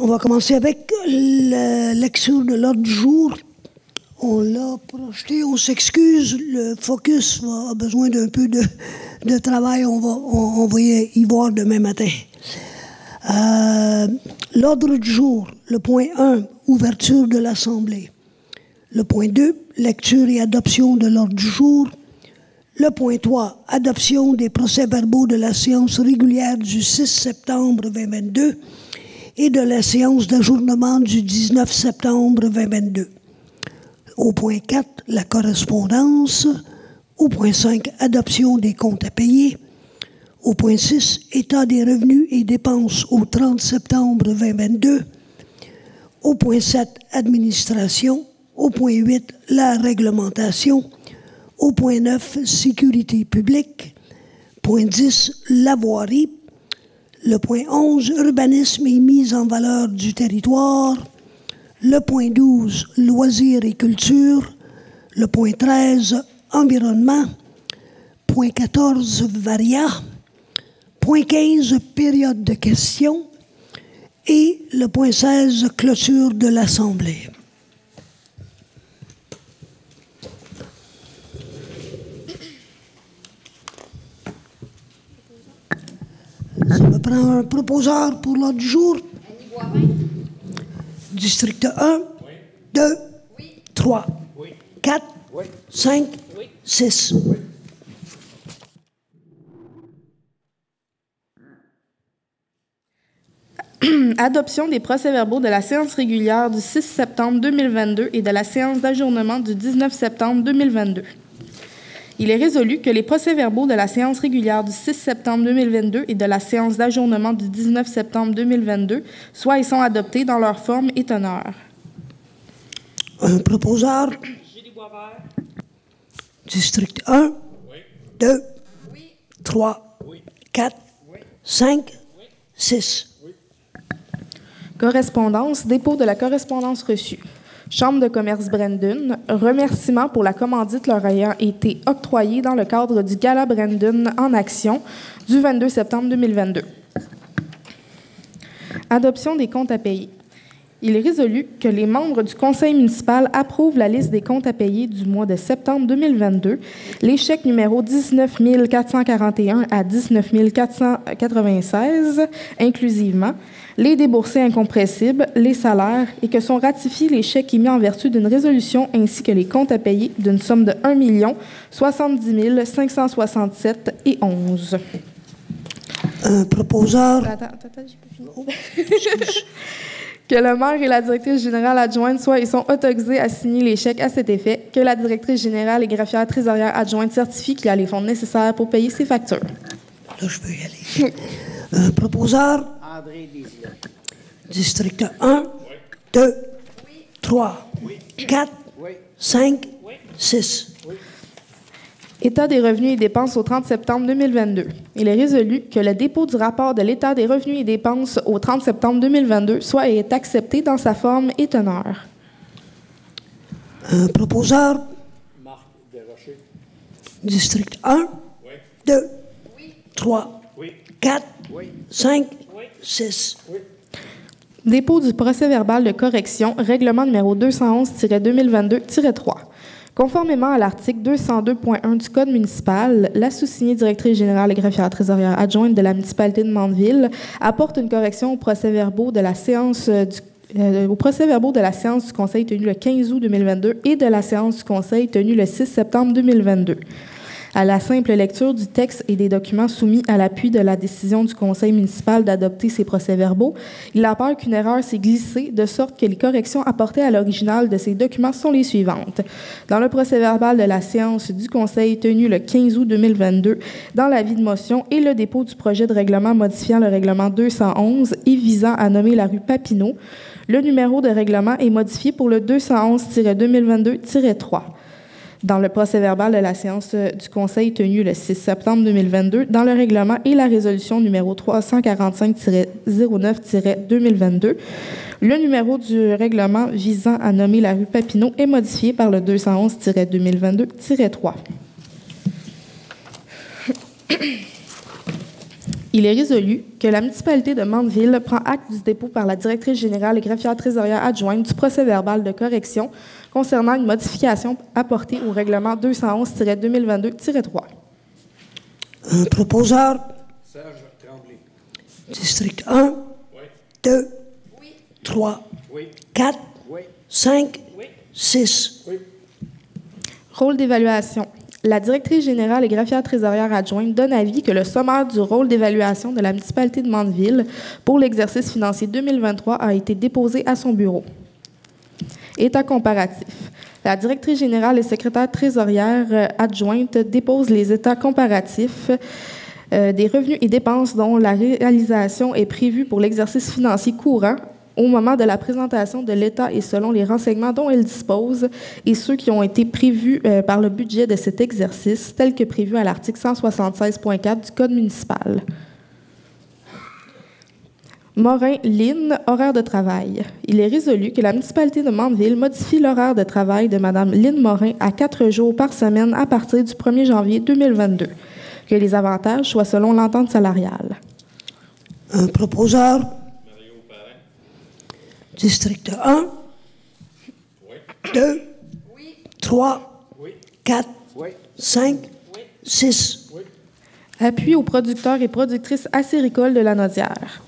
On va commencer avec la lecture de l'ordre du jour. On l'a projeté, on s'excuse, le focus a besoin d'un peu de travail, on va y voir demain matin. L'ordre du jour, le point 1, ouverture de l'Assemblée. Le point 2, lecture et adoption de l'ordre du jour. Le point 3, adoption des procès-verbaux de la séance régulière du 6 septembre 2022 et de la séance d'ajournement du 19 septembre 2022. Au point 4, la correspondance. Au point 5, adoption des comptes à payer. Au point 6, état des revenus et dépenses au 30 septembre 2022. Au point 7, administration. Au point 8, la réglementation. Au point 9, sécurité publique. Point 10, la voirie. Le point 11, urbanisme et mise en valeur du territoire. Le point 12, loisirs et culture. Le point 13, environnement. Point 14, varia. Point 15, période de questions. Et le point 16, clôture de l'Assemblée. Ça me prend un proposeur pour l'ordre du jour. District 1, oui. 2, oui. 3, oui. 4, oui. 5, oui. 6. Oui. Adoption des procès-verbaux de la séance régulière du 6 septembre 2022 et de la séance d'ajournement du 19 septembre 2022. Il est résolu que les procès-verbaux de la séance régulière du 6 septembre 2022 et de la séance d'ajournement du 19 septembre 2022 soient et sont adoptés dans leur forme et teneur. Un proposeur. Julie Boisvert. District 1, oui. 2, oui. 3, oui. 4, oui. 5, oui. 6. Oui. Correspondance, dépôt de la correspondance reçue. Chambre de commerce Brandon, remerciements pour la commandite leur ayant été octroyée dans le cadre du Gala Brandon en action du 22 septembre 2022. Adoption des comptes à payer. Il est résolu que les membres du conseil municipal approuvent la liste des comptes à payer du mois de septembre 2022, les chèques numéro 19 441 à 19 496 inclusivement, les déboursés incompressibles, les salaires et que sont ratifiés les chèques émis en vertu d'une résolution ainsi que les comptes à payer d'une somme de 1 070 567 et 11. Un proposeur. Attends, j'ai pas fini. Oh, que le maire et la directrice générale adjointe soient et sont autorisés à signer les chèques à cet effet, que la directrice générale et greffière trésorière adjointe certifie qu'il y a les fonds nécessaires pour payer ses factures. Là, je peux y aller. Un proposeur. André Desilets. District 1, oui. 2, oui. 3, oui. 4, oui. 5, oui. 6. Oui. État des revenus et dépenses au 30 septembre 2022. Il est résolu que le dépôt du rapport de l'État des revenus et dépenses au 30 septembre 2022 soit et est accepté dans sa forme et teneur. Un proposeur. Marc Desrochers. District 1, oui. 2, oui. 3, oui. 4, oui. 5, oui. 6. Oui. Dépôt du procès-verbal de correction, règlement numéro 211-2022-3. Conformément à l'article 202.1 du Code municipal, la sous-signée directrice générale et greffière trésorière adjointe de la municipalité de Mandeville apporte une correction aux procès-verbaux de la séance du Conseil tenue le 15 août 2022 et de la séance du Conseil tenue le 6 septembre 2022. À la simple lecture du texte et des documents soumis à l'appui de la décision du Conseil municipal d'adopter ces procès-verbaux, il apparaît qu'une erreur s'est glissée de sorte que les corrections apportées à l'original de ces documents sont les suivantes. Dans le procès-verbal de la séance du Conseil tenue le 15 août 2022, dans l'avis de motion et le dépôt du projet de règlement modifiant le règlement 211 et visant à nommer la rue Papineau, le numéro de règlement est modifié pour le 211-2022-3. Dans le procès-verbal de la séance du Conseil tenue le 6 septembre 2022, dans le règlement et la résolution numéro 345-09-2022, le numéro du règlement visant à nommer la rue Papineau est modifié par le 211-2022-3. Il est résolu que la municipalité de Mandeville prend acte du dépôt par la directrice générale et greffière trésorière adjointe du procès-verbal de correction concernant une modification apportée au règlement 211-2022-3. Un proposeur. Serge Tremblay. District 1, Oui. 2, 3, Oui. 4, Oui. 5, Oui. 6. Oui. Rôle d'évaluation. La directrice générale et greffière trésorière adjointe donne avis que le sommaire du rôle d'évaluation de la municipalité de Mandeville pour l'exercice financier 2023 a été déposé à son bureau. État comparatif. La directrice générale et secrétaire trésorière adjointe dépose les états comparatifs des revenus et dépenses dont la réalisation est prévue pour l'exercice financier courant au moment de la présentation de l'État et selon les renseignements dont elle dispose et ceux qui ont été prévus par le budget de cet exercice, tel que prévu à l'article 176.4 du Code municipal. Morin, Lynn, horaire de travail. Il est résolu que la municipalité de Mandeville modifie l'horaire de travail de Mme Lynn Morin à 4 jours par semaine à partir du 1er janvier 2022. Que les avantages soient selon l'entente salariale. Un proposeur. District 1, 2, 3, 4, 5, 6. Appui aux producteurs et productrices acéricoles de la Nodière.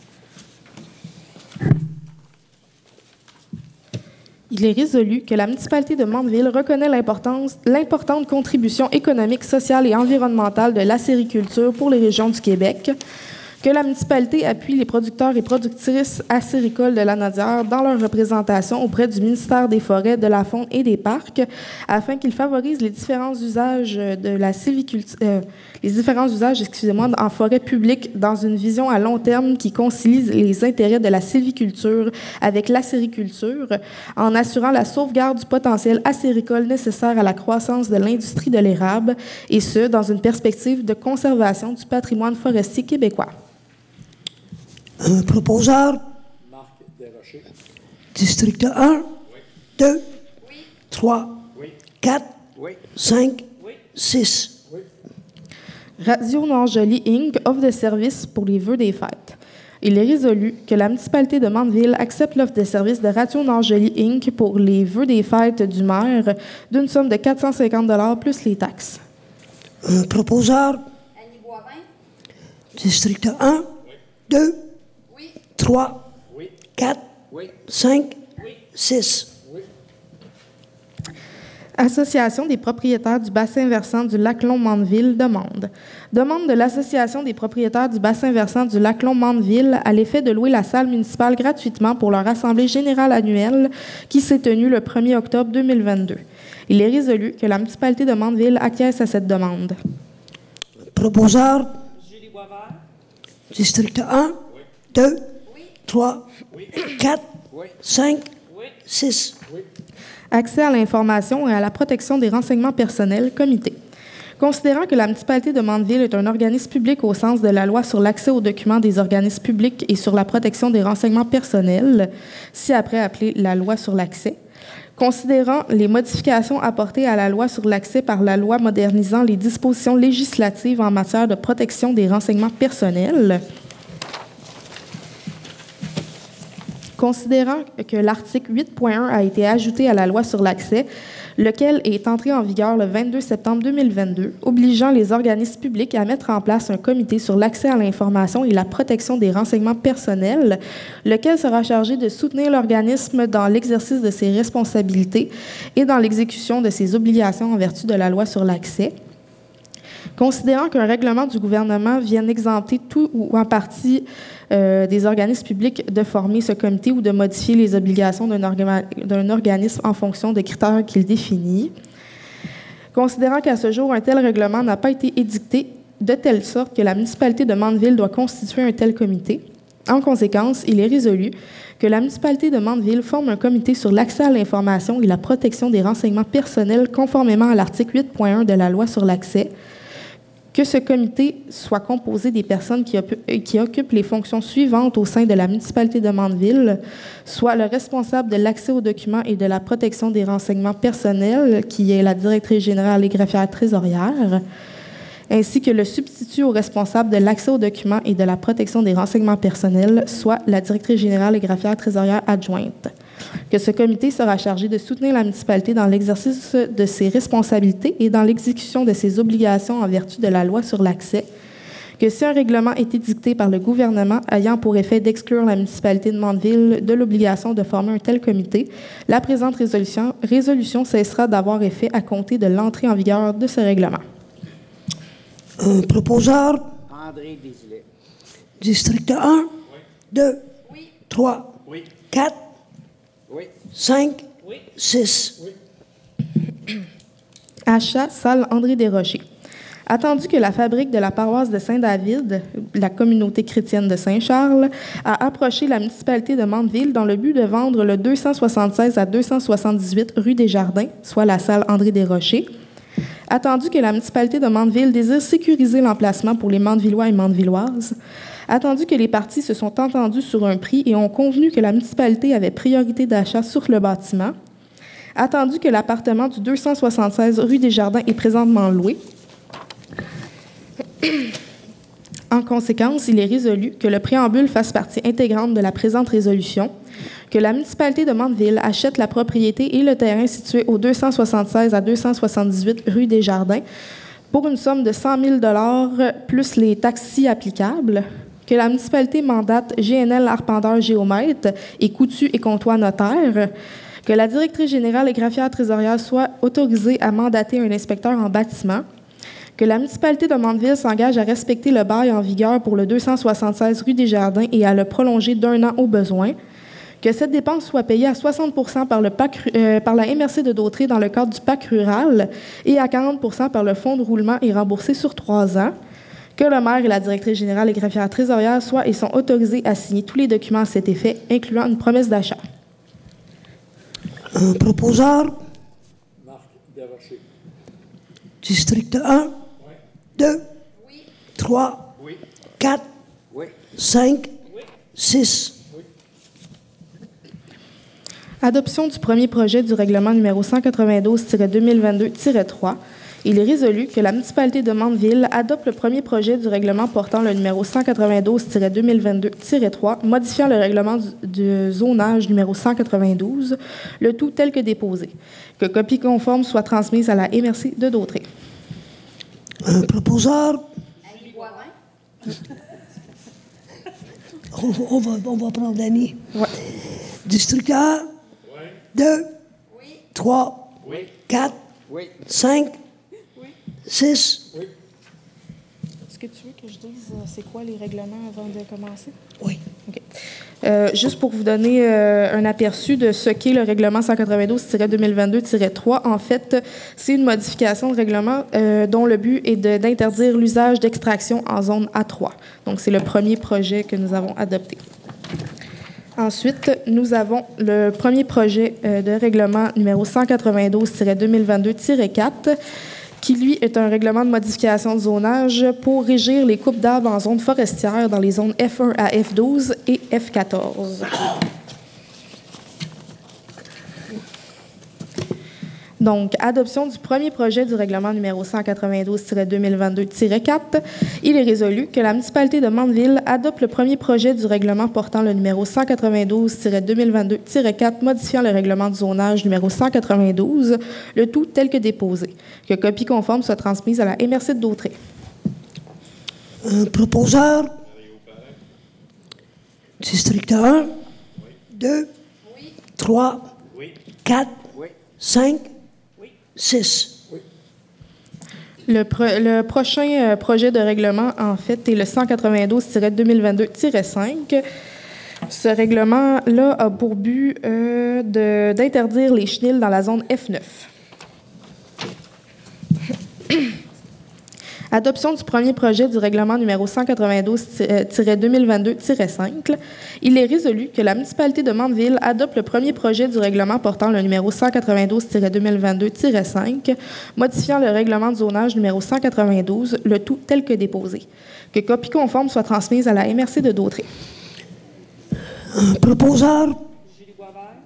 Il est résolu que la municipalité de Mandeville reconnaît l'importante contribution économique, sociale et environnementale de l'acériculture pour les régions du Québec, que la municipalité appuie les producteurs et productrices acéricoles de la Nodière dans leur représentation auprès du ministère des Forêts, de la Faune et des Parcs, afin qu'ils favorisent les différents usages de la sylviculture, en forêt publique dans une vision à long terme qui concilie les intérêts de la sylviculture avec l'acériculture, en assurant la sauvegarde du potentiel acéricole nécessaire à la croissance de l'industrie de l'érable, et ce, dans une perspective de conservation du patrimoine forestier québécois. Un proposeur. Marc Desrochers. District 1, 2, 3, 4, 5, 6. Radio Nord-Joli Inc. offre de services pour les vœux des fêtes. Il est résolu que la municipalité de Mandeville accepte l'offre de services de Radio Nord-Joli Inc. pour les vœux des fêtes du maire d'une somme de 450 $ plus les taxes. Un proposeur. Annie Boivin. District 1, 2, 3, 4, 5, 6. Association des propriétaires du bassin versant du lac Long-Mandeville demande de l'Association des propriétaires du bassin versant du lac Long-Mandeville à l'effet de louer la salle municipale gratuitement pour leur assemblée générale annuelle qui s'est tenue le 1er octobre 2022. Il est résolu que la municipalité de Mandeville acquiesce à cette demande. Proposeur. Julie Boisvert. District 1, 2, 3, 4, 5, 6. Accès à l'information et à la protection des renseignements personnels, comité. Considérant que la municipalité de Mandeville est un organisme public au sens de la loi sur l'accès aux documents des organismes publics et sur la protection des renseignements personnels, ci-après appelée la loi sur l'accès, considérant les modifications apportées à la loi sur l'accès par la loi modernisant les dispositions législatives en matière de protection des renseignements personnels, considérant que l'article 8.1 a été ajouté à la loi sur l'accès, lequel est entré en vigueur le 22 septembre 2022, obligeant les organismes publics à mettre en place un comité sur l'accès à l'information et la protection des renseignements personnels, lequel sera chargé de soutenir l'organisme dans l'exercice de ses responsabilités et dans l'exécution de ses obligations en vertu de la loi sur l'accès. Considérant qu'un règlement du gouvernement vienne exempter tout ou en partie des organismes publics de former ce comité ou de modifier les obligations d'un organisme en fonction de critères qu'il définit. Considérant qu'à ce jour, un tel règlement n'a pas été édicté de telle sorte que la municipalité de Mandeville doit constituer un tel comité. En conséquence, il est résolu que la municipalité de Mandeville forme un comité sur l'accès à l'information et la protection des renseignements personnels conformément à l'article 8.1 de la loi sur l'accès, que ce comité soit composé des personnes qui occupent les fonctions suivantes au sein de la municipalité de Mandeville, soit le responsable de l'accès aux documents et de la protection des renseignements personnels, qui est la directrice générale et greffière trésorière, ainsi que le substitut au responsable de l'accès aux documents et de la protection des renseignements personnels, soit la directrice générale et greffière trésorière adjointe. Que ce comité sera chargé de soutenir la municipalité dans l'exercice de ses responsabilités et dans l'exécution de ses obligations en vertu de la loi sur l'accès. Que si un règlement est édicté par le gouvernement ayant pour effet d'exclure la municipalité de Mandeville de l'obligation de former un tel comité, la présente résolution cessera d'avoir effet à compter de l'entrée en vigueur de ce règlement. Un proposeur. André Désilet. District 1. Oui. 2. Oui. 3. Oui. 4. Oui. 5. Oui. 6. Oui. Achat, salle André Desrochers. Attendu que la fabrique de la paroisse de Saint-David, la communauté chrétienne de Saint-Charles, a approché la municipalité de Mandeville dans le but de vendre le 276 à 278 rue des Jardins, soit la salle André Desrochers. Attendu que la municipalité de Mandeville désire sécuriser l'emplacement pour les Mandevillois et Mandevilloises. Attendu que les parties se sont entendues sur un prix et ont convenu que la municipalité avait priorité d'achat sur le bâtiment. Attendu que l'appartement du 276 rue des Jardins est présentement loué. En conséquence, il est résolu que le préambule fasse partie intégrante de la présente résolution, que la municipalité de Mandeville achète la propriété et le terrain situé au 276 à 278 rue des Jardins pour une somme de 100 000 $ plus les taxes applicables, que la municipalité mandate GNL Arpenteur Géomètre et Coutu et Comtois Notaire, que la directrice générale et greffière trésorière soit autorisée à mandater un inspecteur en bâtiment, que la municipalité de Mandeville s'engage à respecter le bail en vigueur pour le 276 rue des Jardins et à le prolonger d'1 an au besoin, que cette dépense soit payée à 60 % par la MRC de Dautré dans le cadre du PAC rural et à 40 % par le fonds de roulement et remboursé sur 3 ans, que le maire et la directrice générale et greffière trésorière soient et sont autorisés à signer tous les documents à cet effet, incluant une promesse d'achat. Un proposeur. Marc Desrochers. District 1. Oui. 2. Oui. 3. Oui. 4. Oui. 5. Oui. 6. Oui. Adoption du premier projet du règlement numéro 192-2022-3. Il est résolu que la municipalité de Mandeville adopte le premier projet du règlement portant le numéro 192-2022-3, modifiant le règlement du zonage numéro 192, le tout tel que déposé. Que copie conforme soit transmise à la MRC de Dautré. Un proposeur. On va prendre Annie. Ouais. District 1. Oui. 2. Oui. 3. Oui. 4. Oui. 5. Oui. 6. Oui. Est-ce que tu veux que je dise c'est quoi les règlements avant de commencer? Oui. OK. Juste pour vous donner un aperçu de ce qu'est le règlement 192-2022-3, en fait, c'est une modification de règlement dont le but est d'interdire l'usage d'extraction en zone A3. Donc, c'est le premier projet que nous avons adopté. Ensuite, nous avons le premier projet de règlement numéro 192-2022-4, qui, lui, est un règlement de modification de zonage pour régir les coupes d'arbres en zone forestière dans les zones F1 à F12 et F14. Donc, adoption du premier projet du règlement numéro 192-2022-4. Il est résolu que la municipalité de Mandeville adopte le premier projet du règlement portant le numéro 192-2022-4, modifiant le règlement du zonage numéro 192, le tout tel que déposé. Que copie conforme soit transmise à la MRC de Dautré. Un proposeur. District 1. 2. 3. 4. 5. 6. Oui. Le prochain projet de règlement, en fait, est le 192-2022-5. Ce règlement-là a pour but d'interdire les chenils dans la zone F9. Adoption du premier projet du règlement numéro 192-2022-5. Il est résolu que la municipalité de Mandeville adopte le premier projet du règlement portant le numéro 192-2022-5, modifiant le règlement de zonage numéro 192, le tout tel que déposé. Que copie conforme soit transmise à la MRC de Dautré. Un proposeur. Julie Boisvert.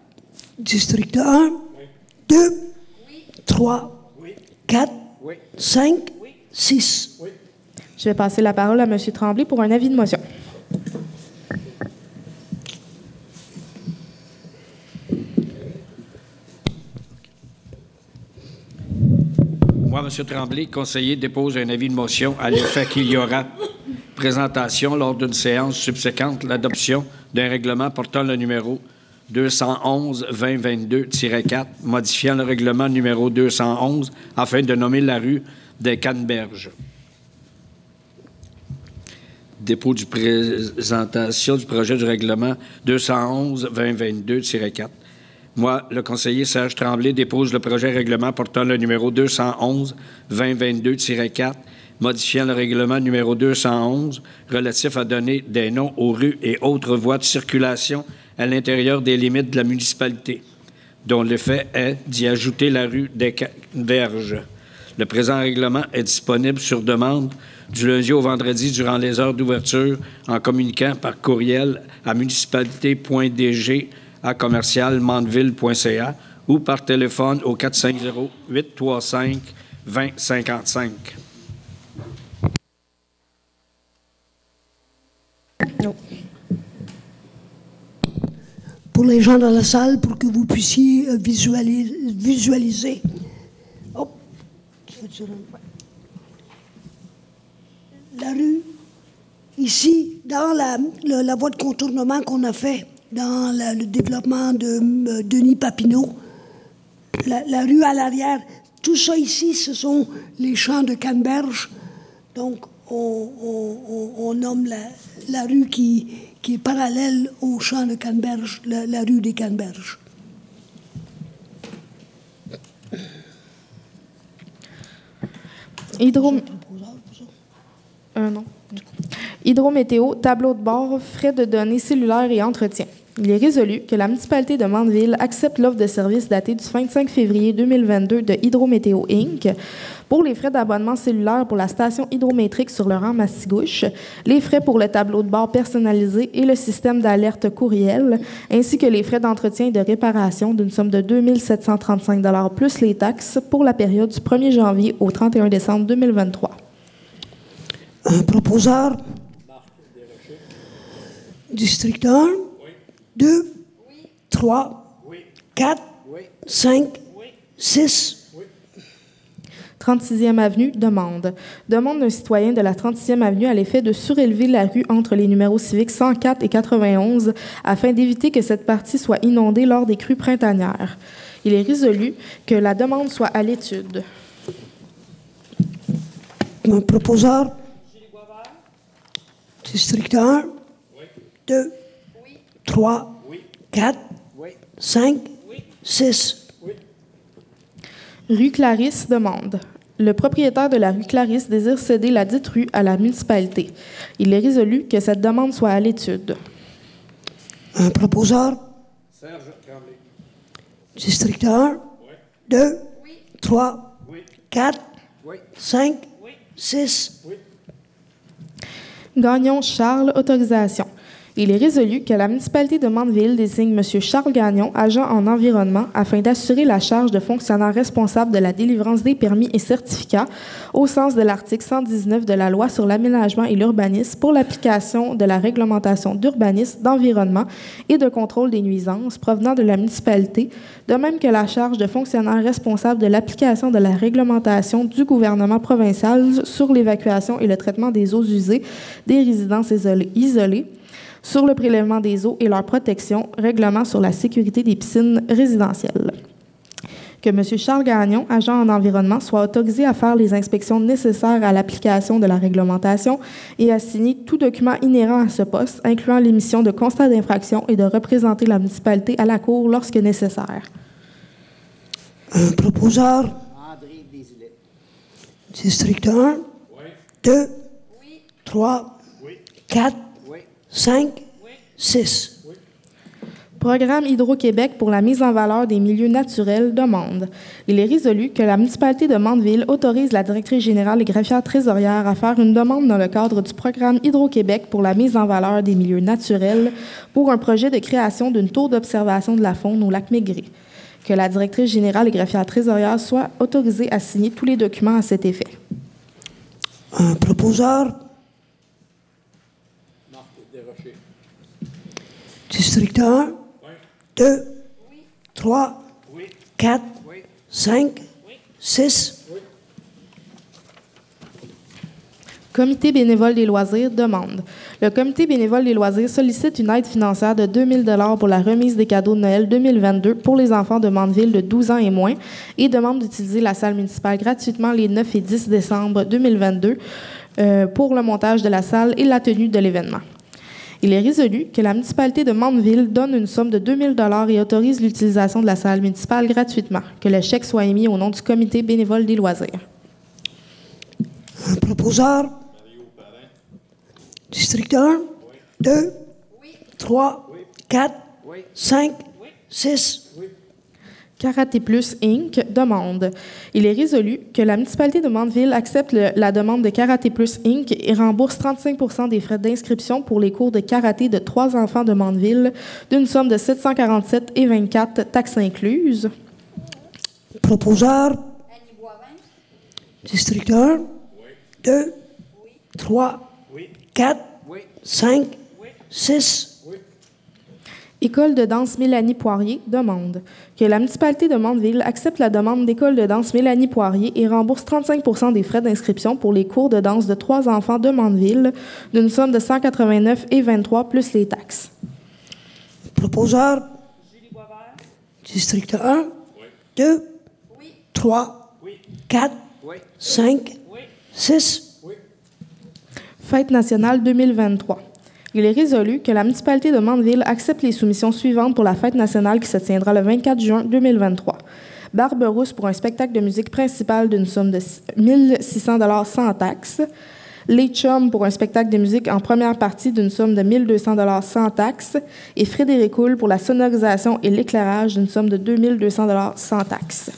District 1. 2. 3. 4. 5. 6. Oui. Je vais passer la parole à M. Tremblay pour un avis de motion. Moi, M. Tremblay, conseiller, dépose un avis de motion à l'effet qu'il y aura présentation lors d'une séance subséquente l'adoption d'un règlement portant le numéro 211-2022-4, modifiant le règlement numéro 211 afin de nommer la rue des Canneberges. Dépôt du présentation du projet du règlement 211-2022-4. Moi, le conseiller Serge Tremblay, dépose le projet règlement portant le numéro 211-2022-4, modifiant le règlement numéro 211 relatif à donner des noms aux rues et autres voies de circulation à l'intérieur des limites de la municipalité, dont l'effet est d'y ajouter la rue des Canneberges. Le présent règlement est disponible sur demande du lundi au vendredi durant les heures d'ouverture en communiquant par courriel à municipalité.dg@mandeville.ca ou par téléphone au 450-835-2055. Pour les gens dans la salle, pour que vous puissiez visualiser. Oh. La rue, ici, dans la voie de contournement qu'on a fait dans le développement de Denis Papineau, la rue à l'arrière, tout ça ici, ce sont les champs de Canneberges. Donc, on nomme la rue qui est parallèle au champ de Canneberges, la rue des Canneberges. Non. Hydrométéo, tableau de bord, frais de données cellulaires et entretien. Il est résolu que la municipalité de Mandeville accepte l'offre de service datée du 25 février 2022 de Hydrométéo Inc. pour les frais d'abonnement cellulaire pour la station hydrométrique sur le rang Massigouche, les frais pour le tableau de bord personnalisé et le système d'alerte courriel, ainsi que les frais d'entretien et de réparation d'une somme de 2 735 $ plus les taxes pour la période du 1er janvier au 31 décembre 2023. Un proposeur. District 1. 2, 3, 4, 5, 6. 36e avenue, demande. Demande d'un citoyen de la 36e avenue à l'effet de surélever la rue entre les numéros civiques 104 et 91 afin d'éviter que cette partie soit inondée lors des crues printanières. Il est résolu que la demande soit à l'étude. Un proposeur. District 1. 2. 3, 4, 5, 6. Rue Clarisse, demande. Le propriétaire de la rue Clarisse désire céder la dite rue à la municipalité. Il est résolu que cette demande soit à l'étude. Un proposeur. Serge Tremblay. District 1. 2, 3, 4, 5, 6. Gagnon Charles, autorisation. Il est résolu que la municipalité de Mandeville désigne M. Charles Gagnon, agent en environnement, afin d'assurer la charge de fonctionnaire responsable de la délivrance des permis et certificats au sens de l'article 119 de la Loi sur l'aménagement et l'urbanisme pour l'application de la réglementation d'urbanisme, d'environnement et de contrôle des nuisances provenant de la municipalité, de même que la charge de fonctionnaire responsable de l'application de la réglementation du gouvernement provincial sur l'évacuation et le traitement des eaux usées des résidences isolées, sur le prélèvement des eaux et leur protection, règlement sur la sécurité des piscines résidentielles. Que M. Charles Gagnon, agent en environnement, soit autorisé à faire les inspections nécessaires à l'application de la réglementation et à signer tout document inhérent à ce poste, incluant l'émission de constats d'infraction et de représenter la municipalité à la Cour lorsque nécessaire. Un proposeur. André Désilet. District 1. 2, 3, 4, 5, 6. Programme Hydro-Québec pour la mise en valeur des milieux naturels, demande. Il est résolu que la municipalité de Mandeville autorise la directrice générale et greffière trésorière à faire une demande dans le cadre du programme Hydro-Québec pour la mise en valeur des milieux naturels pour un projet de création d'une tour d'observation de la faune au lac Maigret. Que la directrice générale et greffière trésorière soit autorisée à signer tous les documents à cet effet. Un proposeur. Marc Desrochers. District 1. 2. 3. 4. 5. 6. Comité bénévole des loisirs demande. Le Comité bénévole des loisirs sollicite une aide financière de 2 000 pour la remise des cadeaux de Noël 2022 pour les enfants de Mandeville de 12 ans et moins et demande d'utiliser la salle municipale gratuitement les 9 et 10 décembre 2022 pour le montage de la salle et la tenue de l'événement. Il est résolu que la municipalité de Mandeville donne une somme de 2 000 et autorise l'utilisation de la salle municipale gratuitement. Que le chèque soit émis au nom du Comité bénévole des loisirs. Un proposeur. District 1. 2. 3. 4. 5. 6. Karaté Plus Inc. demande. Il est résolu que la municipalité de Mandeville accepte la demande de Karaté Plus Inc. et rembourse 35 des frais d'inscription pour les cours de karaté de 3 enfants de Mandeville d'une somme de 747,24 taxes incluses. Proposeur. District 1. 2. 3. 4. 5. 6. École de danse Mélanie Poirier demande que la municipalité de Mandeville accepte la demande d'école de danse Mélanie Poirier et rembourse 35 des frais d'inscription pour les cours de danse de 3 enfants de Mandeville d'une somme de 189,23 plus les taxes. Proposeur. District 1. 2. 3. 4. 5. 6. Fête nationale 2023. Il est résolu que la municipalité de Mandeville accepte les soumissions suivantes pour la fête nationale qui se tiendra le 24 juin 2023. Barberousse pour un spectacle de musique principal d'une somme de 1 600 $ sans taxes. Les Chums pour un spectacle de musique en première partie d'une somme de 1 200 $ sans taxes. Et Frédéric Houle pour la sonorisation et l'éclairage d'une somme de 2 200 $ sans taxes.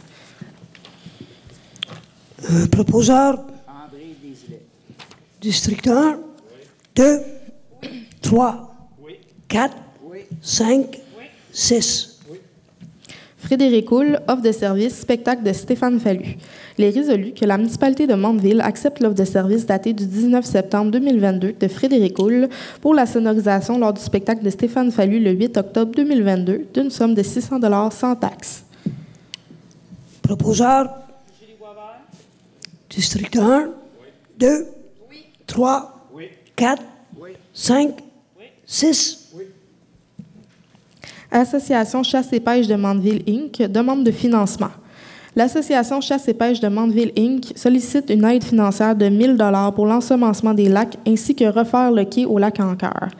Proposeur. District 1. 2. 3, 4, 5, 6. Frédéric Houle, offre de service, spectacle de Stéphane Fallu. Il est résolu que la municipalité de Mandeville accepte l'offre de service datée du 19 septembre 2022 de Frédéric Houle pour la sonorisation lors du spectacle de Stéphane Fallu le 8 octobre 2022 d'une somme de 600 $ sans taxes. Proposeur. District 1, 2, 3, 4, 5, 6. Association Chasse et Pêche de Mandeville Inc. demande de financement. L'Association Chasse et Pêche de Mandeville Inc. sollicite une aide financière de 1 000 $ pour l'ensemencement des lacs ainsi que refaire le quai au lac Ancoeur.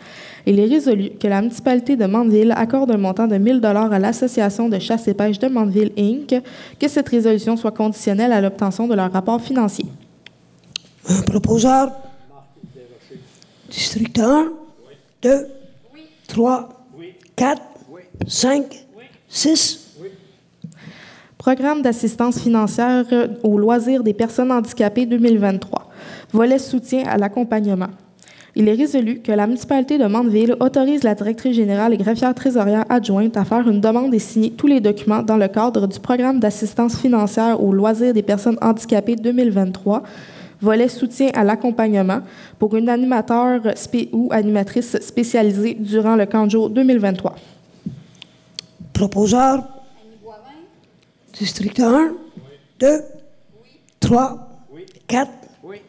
Il est résolu que la municipalité de Mandeville accorde un montant de 1 000 $ à l'Association de Chasse et Pêche de Mandeville Inc. Que cette résolution soit conditionnelle à l'obtention de leur rapport financier. Un proposeur. District 1, 2, 3, 4, 5, 6. Programme d'assistance financière aux loisirs des personnes handicapées 2023. Volet soutien à l'accompagnement. Il est résolu que la municipalité de Mandeville autorise la directrice générale et greffière trésorière adjointe à faire une demande et signer tous les documents dans le cadre du programme d'assistance financière aux loisirs des personnes handicapées 2023. Volet soutien à l'accompagnement pour une animateur ou animatrice spécialisée durant le camp de jour 2023. Proposeur. District 1, 2, 3, 4,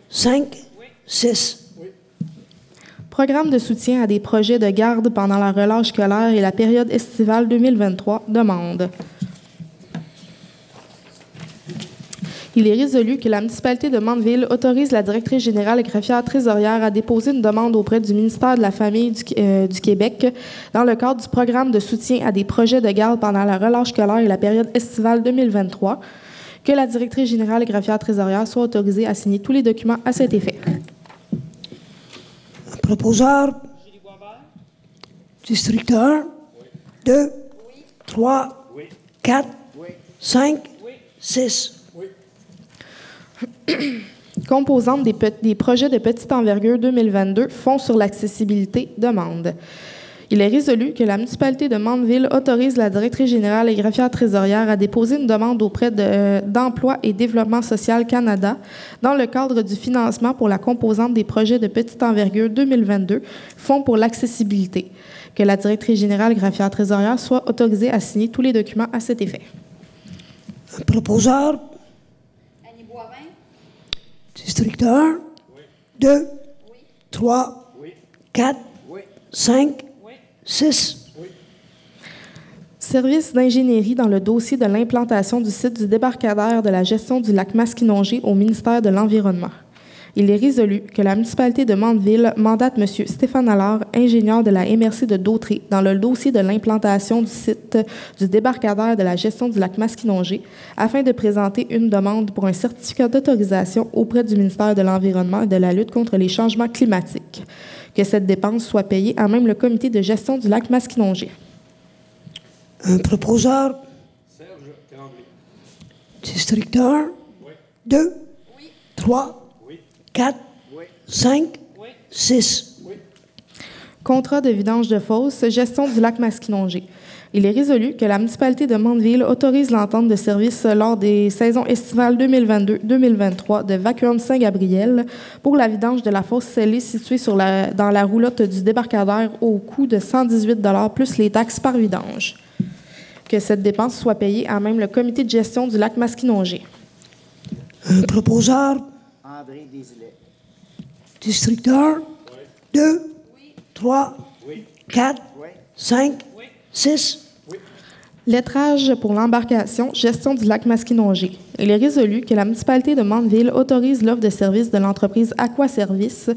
5, 6. Programme de soutien à des projets de garde pendant la relâche scolaire et la période estivale 2023. Demande. Il est résolu que la municipalité de Mandeville autorise la directrice générale et greffière trésorière à déposer une demande auprès du ministère de la Famille du Québec dans le cadre du programme de soutien à des projets de garde pendant la relâche scolaire et la période estivale 2023, que la directrice générale et greffière trésorière soit autorisée à signer tous les documents à cet effet. Proposeur. District 1, 2, 3, 4, 5, 6. Composante des projets de petite envergure 2022, Fonds sur l'accessibilité, demande. Il est résolu que la municipalité de Mandeville autorise la directrice générale et greffière trésorière à déposer une demande auprès d'Emploi et Développement social Canada dans le cadre du financement pour la composante des projets de petite envergure 2022, Fonds pour l'accessibilité. Que la directrice générale et greffière trésorière soit autorisée à signer tous les documents à cet effet. Un proposeur. Annie Boivin? District 1. 2. 3. 4. 5. 6. Service d'ingénierie dans le dossier de l'implantation du site du débarcadère de la gestion du lac Masquinongé au ministère de l'Environnement. Il est résolu que la municipalité de Mandeville mandate M. Stéphane Allard, ingénieur de la MRC de Dautré, dans le dossier de l'implantation du site du débarcadère de la gestion du lac Masquinongé, afin de présenter une demande pour un certificat d'autorisation auprès du ministère de l'Environnement et de la lutte contre les changements climatiques. Que cette dépense soit payée à même le comité de gestion du lac Masquinongé. Un proposeur. Serge Tremblay? District 1. 2. 3. 4, 5, 6. Contrat de vidange de fosse, gestion du lac Masquinongé. Il est résolu que la municipalité de Mandeville autorise l'entente de service lors des saisons estivales 2022-2023 de Vacuum Saint-Gabriel pour la vidange de la fosse scellée située dans la roulotte du débarcadère au coût de 118 $ plus les taxes par vidange. Que cette dépense soit payée à même le comité de gestion du lac Masquinongé. Un proposeur. André Desilets. District 1. 2. 3. 4. 5. 6. Lettrage pour l'embarcation, gestion du lac Masquinongé. Il est résolu que la municipalité de Mandeville autorise l'offre de service de l'entreprise Aquaservice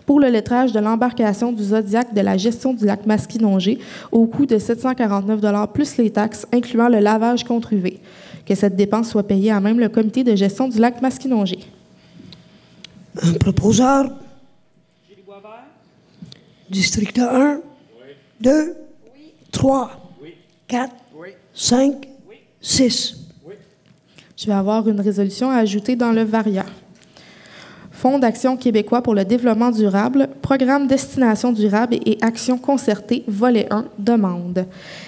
pour le lettrage de l'embarcation du Zodiac de la gestion du lac Masquinongé au coût de 749 $ plus les taxes, incluant le lavage contre UV. Que cette dépense soit payée à même le comité de gestion du lac Masquinongé. Un proposeur. Julie Boisvert? District 1. 2. 3. 4. 5. 6. Je vais avoir une résolution à ajouter dans le variant. Fonds d'action québécois pour le développement durable, programme Destination durable et actions concertées, volet 1, demande.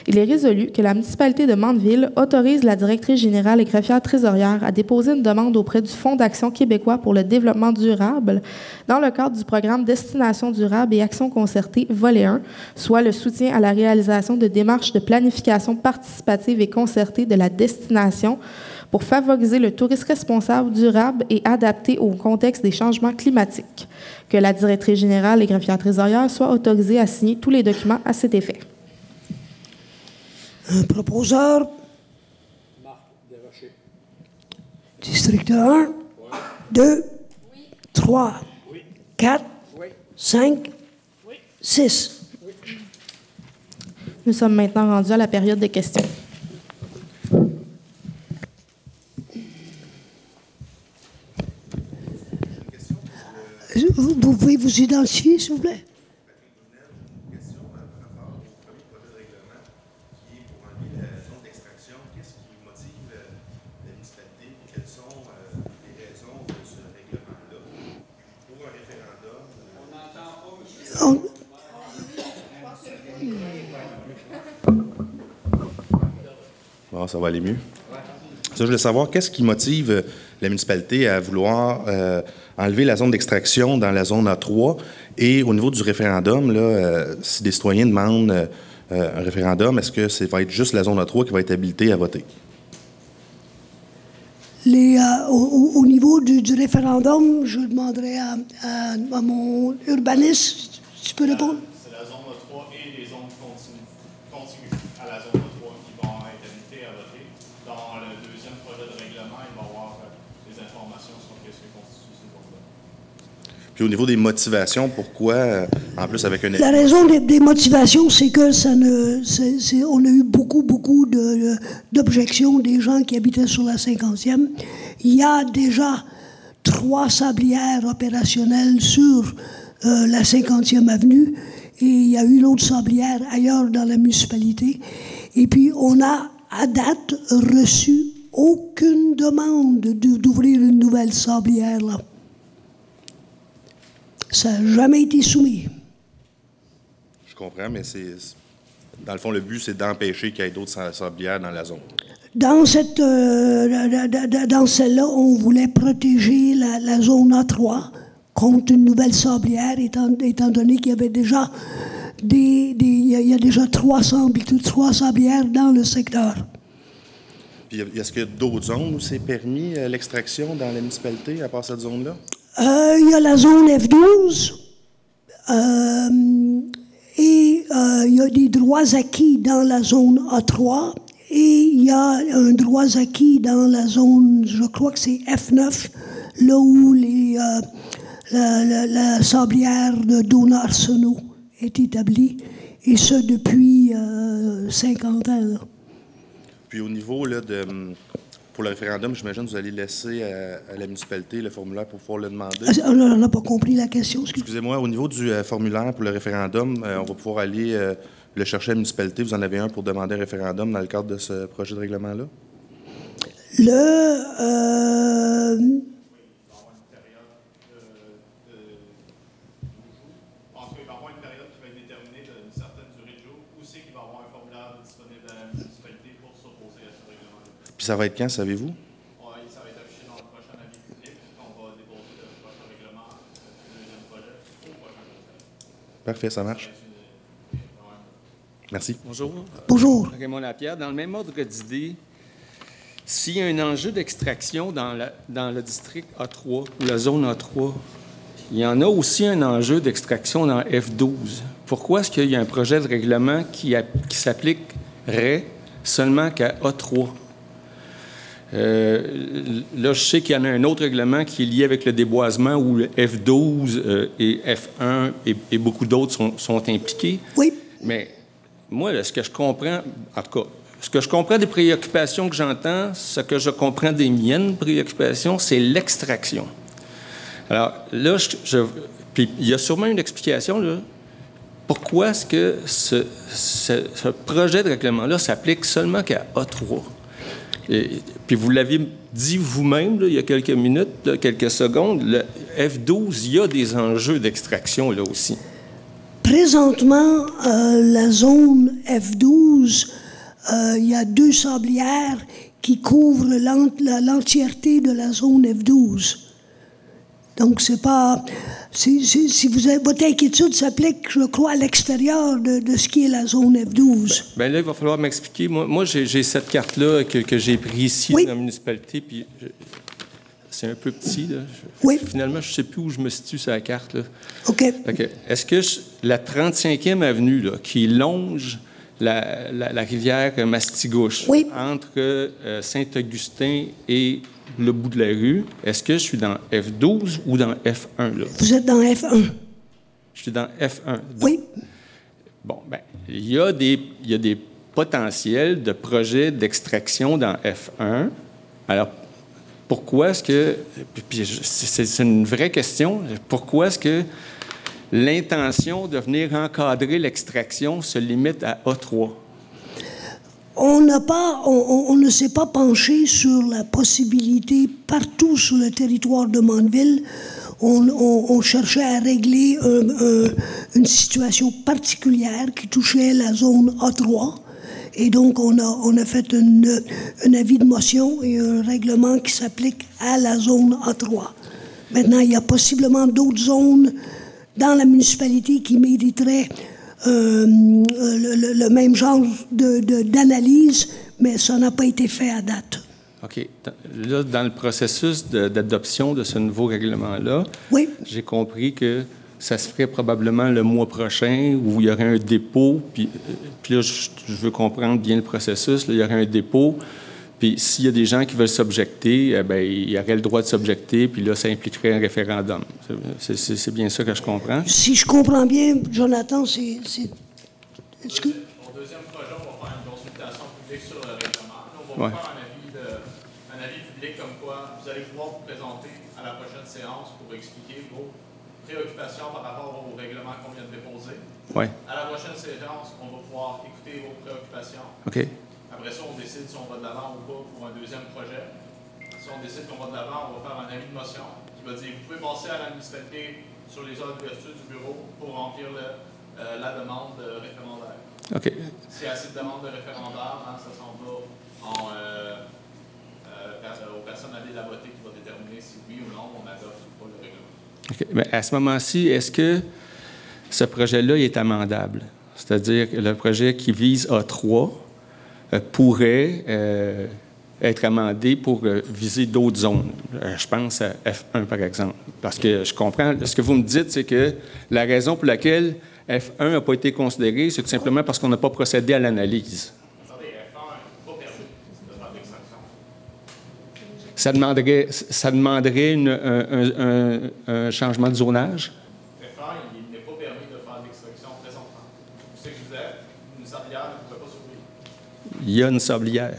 Il est résolu que la municipalité de Mandeville autorise la directrice générale et greffière trésorière à déposer une demande auprès du Fonds d'action québécois pour le développement durable dans le cadre du programme Destination durable et actions concertées, volet 1, soit le soutien à la réalisation de démarches de planification participative et concertée de la destination pour favoriser le tourisme responsable, durable et adapté au contexte des changements climatiques. Que la directrice générale et greffière trésorière soient autorisées à signer tous les documents à cet effet. Un proposeur. Marc Desrochers? District 1. 2. 3. 4. 5. 6. Nous sommes maintenant rendus à la période des questions. Vous pouvez vous identifier, s'il vous plaît? Une question par rapport au premier projet de règlement qui est pour enlever la zone d'extraction. Qu'est-ce qui motive la municipalité? Quelles sont les raisons de ce règlement-là? Pour un référendum? On n'entend pas, monsieur. Bon, ça va aller mieux. Ça, je voulais savoir, qu'est-ce qui motive la municipalité à vouloir enlever la zone d'extraction dans la zone A3 et au niveau du référendum, là, si des citoyens demandent un référendum, est-ce que ça va être juste la zone A3 qui va être habilitée à voter? Au niveau du référendum, je demanderai à mon urbaniste, tu peux répondre? C'est la zone A3 et les zones contiguës à la zone A3 qui vont être habilitées à voter. Dans le deuxième projet de règlement, il va y avoir des informations sur ce que constitue ces zones-là. Puis au niveau des motivations, pourquoi, en plus avec un... La raison des motivations, c'est que on a eu beaucoup d'objections des gens qui habitaient sur la 50e. Il y a déjà 3 sablières opérationnelles sur la 50e avenue et il y a une autre sablière ailleurs dans la municipalité. Et puis, on a, à date, reçu aucune demande d'ouvrir une nouvelle sablière là. Ça n'a jamais été soumis. Je comprends, mais dans le fond, le but, c'est d'empêcher qu'il y ait d'autres sablières dans la zone. Dans celle-là, on voulait protéger la zone A3 contre une nouvelle sablière, étant donné qu'il y avait déjà il y a déjà 3 sablières dans le secteur. Puis, est-ce qu'il y a d'autres zones où c'est permis l'extraction dans la municipalité, à part cette zone-là? Il y a la zone F12, et il y a des droits acquis dans la zone A3, et il y a un droit acquis dans la zone, je crois que c'est F9, là où la sablière de Donard-Arsenault est établie, et ce depuis 50 ans. Là. Puis au niveau là, pour le référendum, j'imagine que vous allez laisser à la municipalité le formulaire pour pouvoir le demander. On n'a pas compris la question. Excusez-moi, au niveau du formulaire pour le référendum, on va pouvoir aller le chercher à la municipalité. Vous en avez un pour demander un référendum dans le cadre de ce projet de règlement-là? Puis ça va être quand, savez-vous? Oui, ça va être affiché dans le prochain avis public. On va déposer le prochain règlement, le deuxième projet, au prochain conseil. Parfait, ça marche. Merci. Bonjour. Bonjour. Raymond Lapierre. Dans le même ordre d'idée, s'il y a un enjeu d'extraction dans le district A3 ou la zone A3, il y en a aussi un enjeu d'extraction dans F12. Pourquoi est-ce qu'il y a un projet de règlement qui s'appliquerait seulement qu'à A3? Là, je sais qu'il y en a un autre règlement qui est lié avec le déboisement où le F12 et F1 et beaucoup d'autres sont impliqués. Oui. Mais moi, là, ce que je comprends, en tout cas, ce que je comprends des préoccupations que j'entends, ce que je comprends des miennes préoccupations, c'est l'extraction. Alors là, puis il y a sûrement une explication, là. Pourquoi est-ce que ce projet de règlement-là s'applique seulement qu'à A3? Puis vous l'avez dit vous-même, là, il y a quelques minutes, là, quelques secondes, le F12, il y a des enjeux d'extraction là aussi. Présentement, la zone F12, il y a 2 sablières qui couvrent l'entièreté de la zone F12. Donc, c'est pas... Si vous avez, votre inquiétude s'applique, je crois, à l'extérieur de ce qui est la zone F12. Bien là, il va falloir m'expliquer. Moi j'ai cette carte-là que j'ai prise ici dans la municipalité, puis c'est un peu petit. Là. Oui. Finalement, je ne sais plus où je me situe sur la carte. Là. OK. Est-ce que la 35e avenue, là, qui longe la rivière Mastigouche, oui, entre Saint-Augustin et le bout de la rue, est-ce que je suis dans F12 ou dans F1? Là? Vous êtes dans F1. Je suis dans F1. Donc, oui. Bon, bien, il y a des potentiels de projets d'extraction dans F1. Alors, pourquoi est-ce que... Puis c'est une vraie question. Pourquoi est-ce que l'intention de venir encadrer l'extraction se limite à A3? On ne s'est pas penché sur la possibilité partout sur le territoire de Mandeville. On cherchait à régler une situation particulière qui touchait la zone A3. Et donc, on a fait un avis de motion et un règlement qui s'applique à la zone A3. Maintenant, il y a possiblement d'autres zones dans la municipalité qui mériteraient le même genre d'analyse, mais ça n'a pas été fait à date. OK. Là, dans le processus d'adoption de ce nouveau règlement-là, oui, j'ai compris que ça se ferait probablement le mois prochain où il y aurait un dépôt. Puis là, je veux comprendre bien le processus. Là, il y aurait un dépôt. Puis s'il y a des gens qui veulent s'objecter, bien, il y aurait le droit de s'objecter. Puis là, ça impliquerait un référendum. C'est bien ça que je comprends. Si je comprends bien, Jonathan, c'est... Au deuxième projet, on va faire une consultation publique sur le règlement. On va faire un avis public comme quoi vous allez pouvoir vous présenter à la prochaine séance pour expliquer vos préoccupations par rapport au règlement qu'on vient de déposer. Ouais. À la prochaine séance, on va pouvoir écouter vos préoccupations. OK. Après ça, on décide si on va de l'avant ou pas pour un deuxième projet. Si on décide qu'on va de l'avant, on va faire un avis de motion qui va dire vous pouvez passer à la municipalité sur les heures d'ouverture du bureau pour remplir la demande référendaire. OK. S'il y a assez de demandes de référendaire, ça s'en va aux personnes allées la voter qui va déterminer si oui ou non on adopte ou pas le règlement. OK. Mais à ce moment-ci, est-ce que ce projet-là est amendable? C'est-à-dire que le projet qui vise A3 pourrait être amendé pour viser d'autres zones. Je pense à F1, par exemple. Parce que je comprends, ce que vous me dites, c'est que la raison pour laquelle F1 n'a pas été considéré, c'est tout simplement parce qu'on n'a pas procédé à l'analyse. Attendez, F1 n'est pas permis de faire de l'extraction. Ça demanderait un changement de zonage? F1, il n'est pas permis de faire de l'extraction présentement. C'est que vous êtes, une sablière ne pouvait pas s'ouvrir. Il y a une sablière.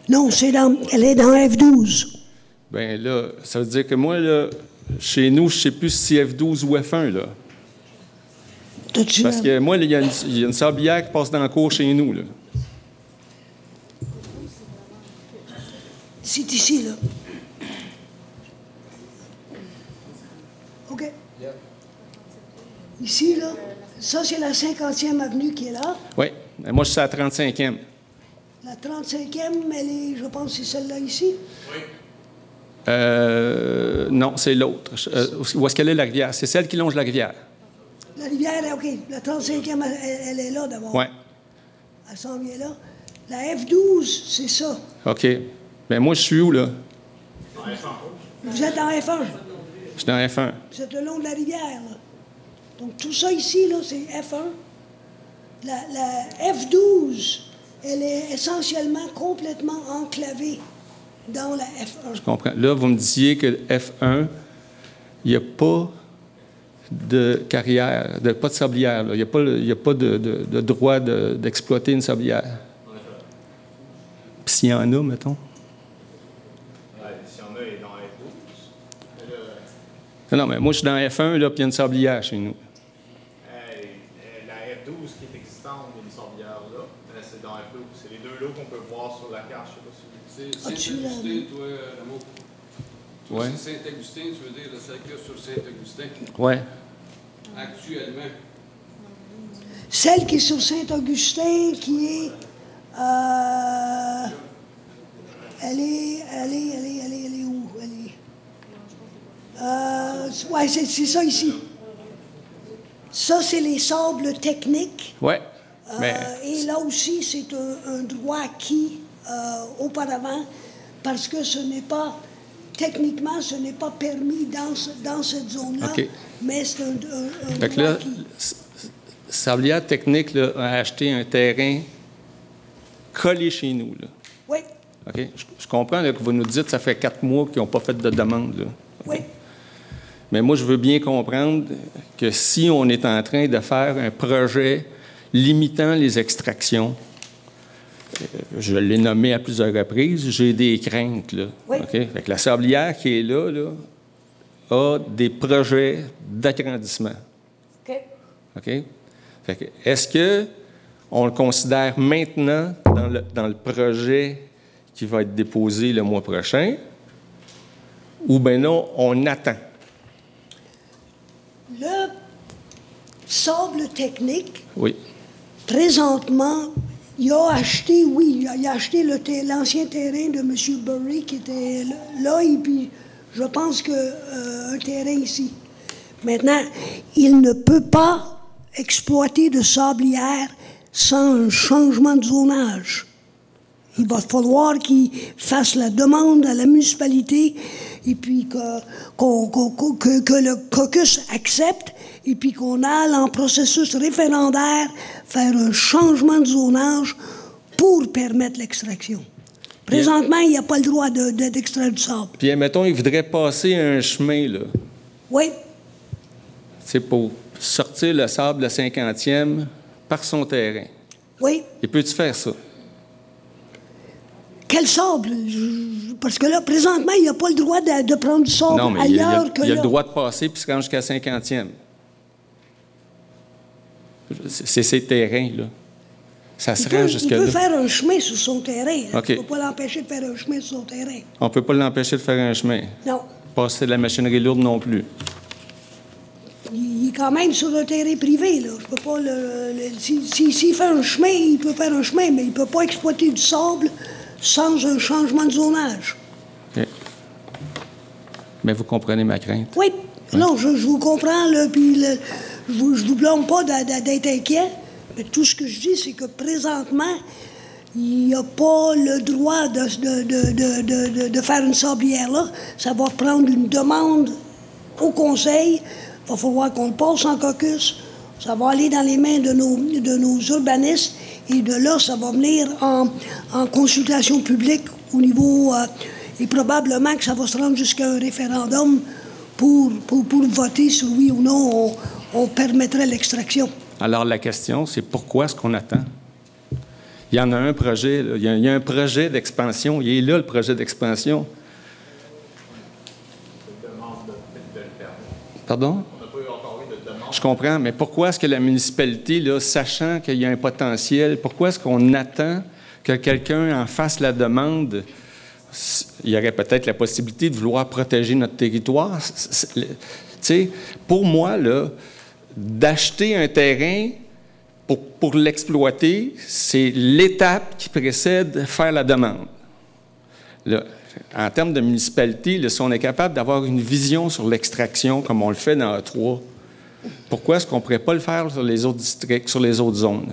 Non, elle est dans F12. Bien là, ça veut dire que moi, là, chez nous, je ne sais plus si c'est F12 ou F1, là. Parce que moi, il y a une sablière qui passe dans la cour chez nous, là. C'est ici, là. OK. Ici, là, ça, c'est la 50e avenue qui est là. Oui. Moi, je suis à la 35e. La 35e, elle est, je pense, c'est celle-là ici. Oui. Non, c'est l'autre. Où est-ce qu'elle est, la rivière? C'est celle qui longe la rivière. La rivière, OK. La 35e, elle est là, d'abord. Oui. Elle s'en vient là. La F12, c'est ça. OK. Bien, moi, je suis où, là? Vous êtes en F1. Je suis dans F1. Vous êtes le long de la rivière, là. Donc, tout ça ici, là, c'est F1. La F12, elle est essentiellement complètement enclavée dans la F1. Je comprends. Là, vous me disiez que F1, il n'y a pas de carrière, pas de sablière. Là. Il n'y a pas de droit d'exploiter une sablière. Puis s'il y en a, mettons? S'il y en a, il est dans F12. Non, mais moi, je suis dans F1, là, puis il y a une sablière chez nous. La F12 qui est existante, il y a une sablière là. C'est dans F12. C'est les deux lots qu'on peut voir sur la carte. Je ne sais pas si C'est Saint-Augustin, toi, l'amour. Ouais. C'est Saint-Augustin, tu veux dire, celle qu'il y a sur Saint-Augustin, Oui. actuellement. Celle qui est sur Saint-Augustin, qui est... elle est où? Oui, c'est ça ici. Ça, c'est les sables techniques. Oui. Mais Et là aussi, c'est un droit acquis auparavant, parce que ce n'est pas, techniquement, ce n'est pas permis dans cette zone-là, OK. mais c'est un fait que droit là, acquis. Sablière Technique là, a acheté un terrain collé chez nous. Là. Oui, OK? Je comprends là, que vous nous dites que ça fait 4 mois qu'ils n'ont pas fait de demande. Là. oui. Mais moi, je veux bien comprendre que si on est en train de faire un projet limitant les extractions, je l'ai nommé à plusieurs reprises, j'ai des craintes. Là. Oui. OK? Fait que la sablière qui est là, a des projets d'agrandissement. OK. OK? Fait que, est-ce qu'on le considère maintenant dans le projet qui va être déposé le mois prochain, ou bien non, on attend? Le sable technique, Oui. présentement, il a acheté, oui, il a acheté l'ancien terrain de M. Burry qui était là, et puis je pense qu'un terrain ici. Maintenant, il ne peut pas exploiter de sablière sans un changement de zonage. Il va falloir qu'il fasse la demande à la municipalité et puis que le caucus accepte et puis qu'on aille en processus référendaire faire un changement de zonage pour permettre l'extraction. Présentement, il n'y a pas le droit d'extraire du sable. Puis, admettons, il voudrait passer un chemin, là. Oui, C'est pour sortir le sable de la 50e par son terrain. oui. Et peux-tu faire ça? Quel sable? Parce que là, présentement, il n'y a pas le droit de prendre du sable Non, mais il y ailleurs que a là. le droit de passer puis se rendre jusqu'à la 50e. C'est ses terrains, là. Ça se rend Il jusque peut là. faire un chemin sur son terrain. Hein. OK. Tu ne peux pas l'empêcher de faire un chemin sur son terrain. On ne peut pas l'empêcher de faire un chemin. Non. Passer de la machinerie lourde non plus. Il est quand même sur un terrain privé, là. Je peux pas s'il fait un chemin, il peut faire un chemin, mais il ne peut pas exploiter du sable sans un changement de zonage. OK. Mais vous comprenez ma crainte? Oui. Non, je vous comprends, là, puis je vous blâme pas d'être inquiet, mais tout ce que je dis, c'est que présentement, il n'y a pas le droit de faire une sablière là. Ça va prendre une demande au Conseil. Il va falloir qu'on le passe en caucus. Ça va aller dans les mains de nos urbanistes. Et de là, ça va venir en consultation publique au niveau... et probablement que ça va se rendre jusqu'à un référendum pour voter sur oui ou non on permettrait l'extraction. Alors, la question, c'est pourquoi est-ce qu'on attend? Il y en a un projet, là. Il y a un projet d'expansion. Il est là, le projet d'expansion. Pardon? Je comprends, mais pourquoi est-ce que la municipalité, là, sachant qu'il y a un potentiel, pourquoi est-ce qu'on attend que quelqu'un en fasse la demande? Il y aurait peut-être la possibilité de vouloir protéger notre territoire. Tu sais, pour moi, là, d'acheter un terrain pour l'exploiter, c'est l'étape qui précède faire la demande. Là, en termes de municipalité, là, si on est capable d'avoir une vision sur l'extraction, comme on le fait dans A3, pourquoi est-ce qu'on ne pourrait pas le faire sur les autres districts, sur les autres zones?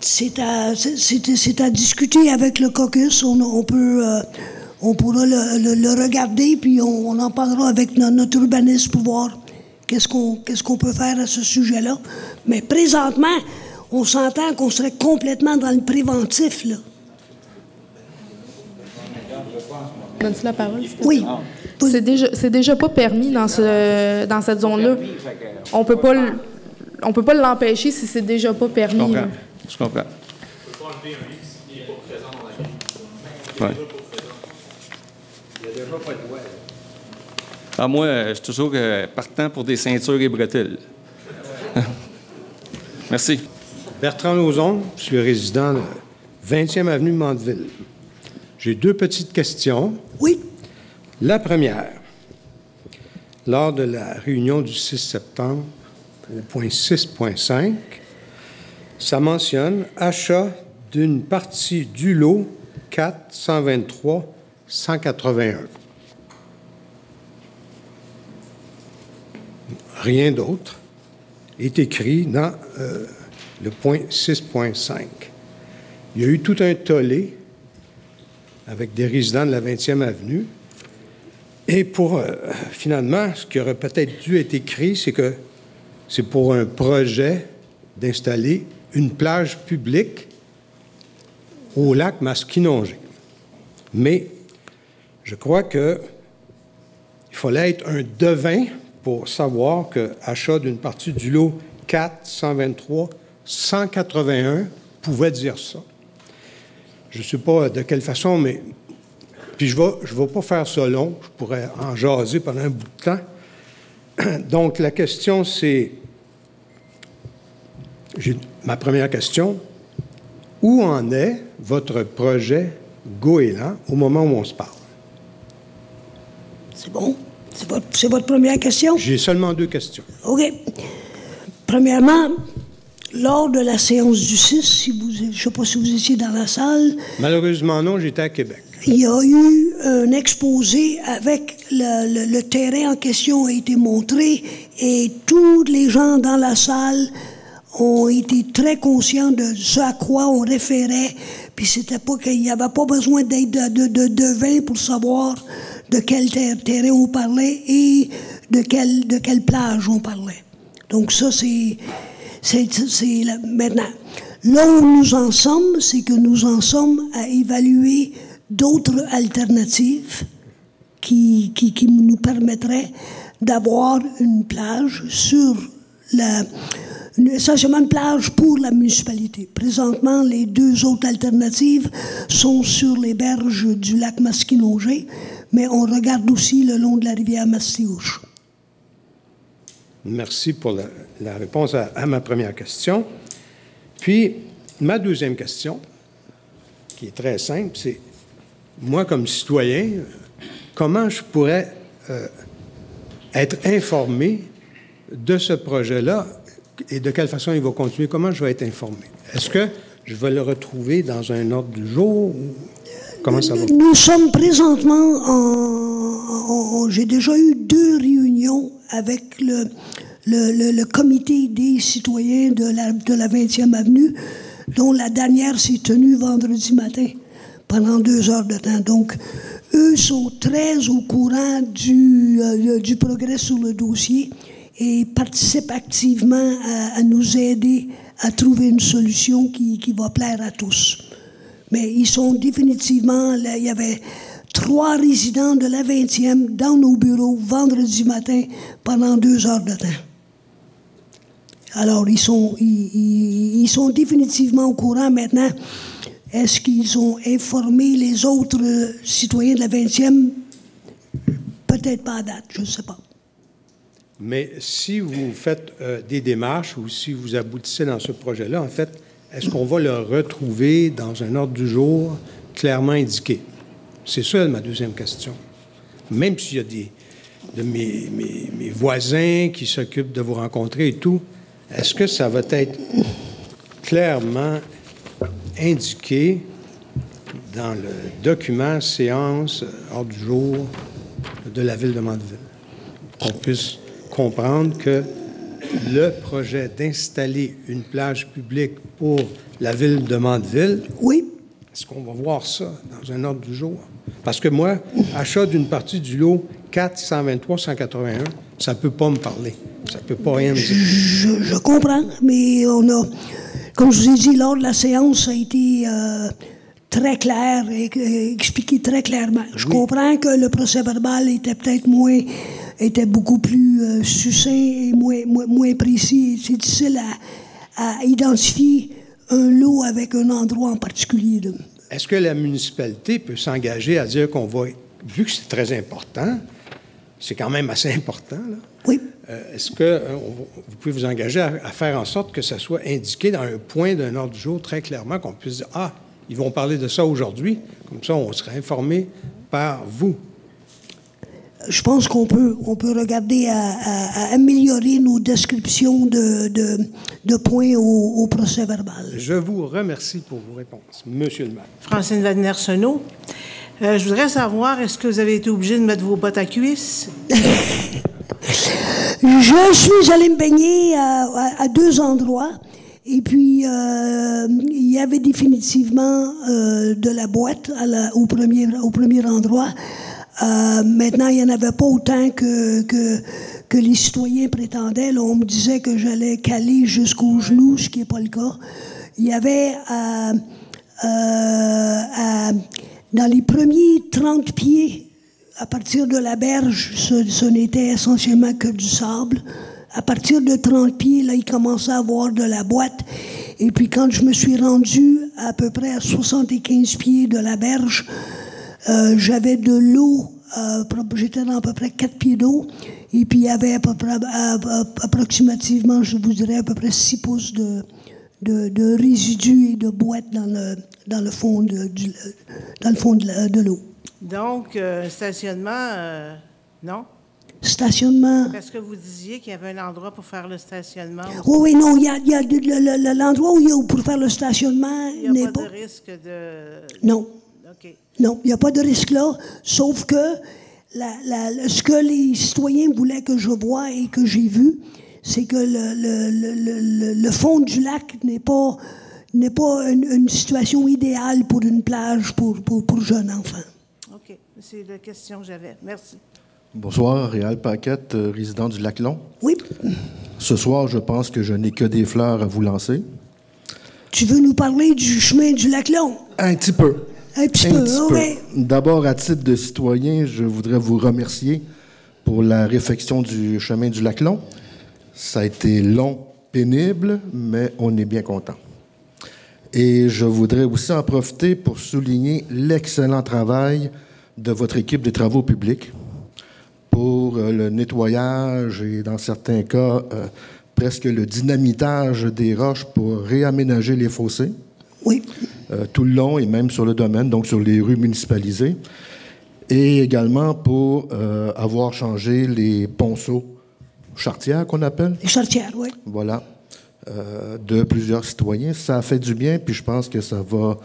C'est à discuter avec le caucus. On pourra le regarder, puis on en parlera avec notre urbaniste pour voir qu'est-ce qu'on peut faire à ce sujet-là. Mais présentement, on s'entend qu'on serait complètement dans le préventif, là. Donne-tu la parole? Oui. C'est déjà pas permis dans cette zone-là. On peut pas l'empêcher si c'est déjà pas permis. Je comprends. On ne peut pas enlever un X qui n'est pas présent dans la ville. Ouais. Il n'y a déjà pas de loi. Ah, moi, je suis toujours partant pour des ceintures et bretelles. Merci. Bertrand Lauzon, je suis résident de 20e avenue Mandeville. J'ai deux petites questions. Oui. La première, lors de la réunion du 6 septembre, le point 6.5, ça mentionne achat d'une partie du lot 423-181. Rien d'autre est écrit dans le point 6.5. Il y a eu tout un tollé avec des résidents de la 20e avenue. Et finalement, ce qui aurait peut-être dû être écrit, c'est que c'est pour un projet d'installer une plage publique au lac Masquinongé. Mais je crois qu'il fallait être un devin pour savoir que achat d'une partie du lot 423-181 pouvait dire ça. Je ne sais pas de quelle façon, mais... Puis je vais pas faire ça long, je pourrais en jaser pendant un bout de temps. Donc, la question, c'est... Ma première question, où en est votre projet Goéland au moment où on se parle? C'est bon? C'est votre première question? J'ai seulement deux questions. OK. Premièrement, lors de la séance du 6, je ne sais pas si vous étiez dans la salle... Malheureusement, non, j'étais à Québec. Il y a eu un exposé avec le terrain en question a été montré et tous les gens dans la salle ont été très conscients de ce à quoi on référait. Puis c'était pas qu'il n'y avait pas besoin d'être de devin pour savoir de quel terrain on parlait et de quelle plage on parlait. Donc ça, c'est maintenant. Là où nous en sommes, c'est que nous en sommes à évaluer d'autres alternatives qui nous permettraient d'avoir une plage essentiellement une plage pour la municipalité. Présentement, les deux autres alternatives sont sur les berges du lac Masquinongé, mais on regarde aussi le long de la rivière Mastéouche. Merci pour la réponse à ma première question. Puis, ma deuxième question, qui est très simple, c'est moi, comme citoyen, comment je pourrais être informé de ce projet-là et de quelle façon il va continuer, comment je vais être informé? Est-ce que je vais le retrouver dans un ordre du jour ou comment ça va? Nous sommes présentement j'ai déjà eu 2 réunions avec le comité des citoyens de la 20e avenue, dont la dernière s'est tenue vendredi matin pendant 2 heures de temps. Donc, eux sont très au courant du progrès sur le dossier et participent activement à nous aider à trouver une solution qui va plaire à tous. Mais ils sont définitivement... Là, il y avait 3 résidents de la 20e dans nos bureaux vendredi matin pendant 2 heures de temps. Alors, ils sont définitivement au courant maintenant. Est-ce qu'ils ont informé les autres citoyens de la 20e? Peut-être pas à date, je ne sais pas. Mais si vous faites des démarches ou si vous aboutissez dans ce projet-là, en fait, est-ce qu'on va le retrouver dans un ordre du jour clairement indiqué? C'est ça ma deuxième question. Même s'il y a de mes voisins qui s'occupent de vous rencontrer et tout, est-ce que ça va être clairement indiqué dans le document séance ordre du jour de la Ville de Mandeville? Qu'on puisse comprendre que le projet d'installer une plage publique pour la Ville de Mandeville, oui. Est-ce qu'on va voir ça dans un ordre du jour? Parce que moi, achat d'une partie du lot 423-181, ça ne peut pas me parler. Ça ne peut pas rien me dire. Je comprends, mais on a, comme je vous ai dit, lors de la séance, ça a été très clair et expliqué très clairement. Je comprends que le procès-verbal était beaucoup plus succinct et moins précis. C'est difficile à identifier un lot avec un endroit en particulier. Est-ce que la municipalité peut s'engager à dire qu'on va, vu que c'est très important, c'est quand même assez important, là? Oui. Est-ce que vous pouvez vous engager à faire en sorte que ça soit indiqué dans un point d'un ordre du jour très clairement, qu'on puisse dire, ah, ils vont parler de ça aujourd'hui, comme ça on sera informé par vous? Je pense qu'on peut regarder à améliorer nos descriptions de points au procès-verbal. Je vous remercie pour vos réponses. Monsieur le maire. Francine Wagner-Senot. Je voudrais savoir, est-ce que vous avez été obligé de mettre vos bottes à cuisse? Je suis allée me baigner à 2 endroits. Et puis, il y avait définitivement de la boîte au premier endroit. Maintenant, il n'y en avait pas autant que les citoyens prétendaient. Là, on me disait que j'allais caler jusqu'aux genoux, ce qui n'est pas le cas. Il y avait, dans les premiers 30 pieds, à partir de la berge, ce n'était essentiellement que du sable. À partir de 30 pieds, là, il commençait à avoir de la boîte. Et puis, quand je me suis rendu à peu près à 75 pieds de la berge, j'avais de l'eau, j'étais dans à peu près 4 pieds d'eau, et puis il y avait à peu près, approximativement, je vous dirais, à peu près 6 pouces de résidus et de boîtes dans le fond de l'eau. Donc, stationnement, non? Stationnement. Parce que vous disiez qu'il y avait un endroit pour faire le stationnement. Oui, non, il y a l'endroit où il y a pour faire le stationnement. Il n'y a pas de risque de... Non. OK. Non, il n'y a pas de risque là, sauf que ce que les citoyens voulaient que je voie et que j'ai vu, c'est que le fond du lac n'est pas une situation idéale pour une plage pour jeunes enfants. OK. C'est la question que j'avais. Merci. Bonsoir, Réal Paquette, résident du Lac-Long. Oui. Ce soir, je pense que je n'ai que des fleurs à vous lancer. Tu veux nous parler du chemin du Lac-Long? Un petit peu. Un petit peu. D'abord, à titre de citoyen, je voudrais vous remercier pour la réfection du chemin du Lac-Long. Ça a été long, pénible, mais on est bien content. Et je voudrais aussi en profiter pour souligner l'excellent travail de votre équipe des travaux publics pour le nettoyage et, dans certains cas, presque le dynamitage des roches pour réaménager les fossés. Oui. Tout le long et même sur le domaine, donc sur les rues municipalisées. Et également pour avoir changé les ponceaux charretières qu'on appelle. Les charretières, oui. Voilà. De plusieurs citoyens. Ça a fait du bien, puis je pense que ça va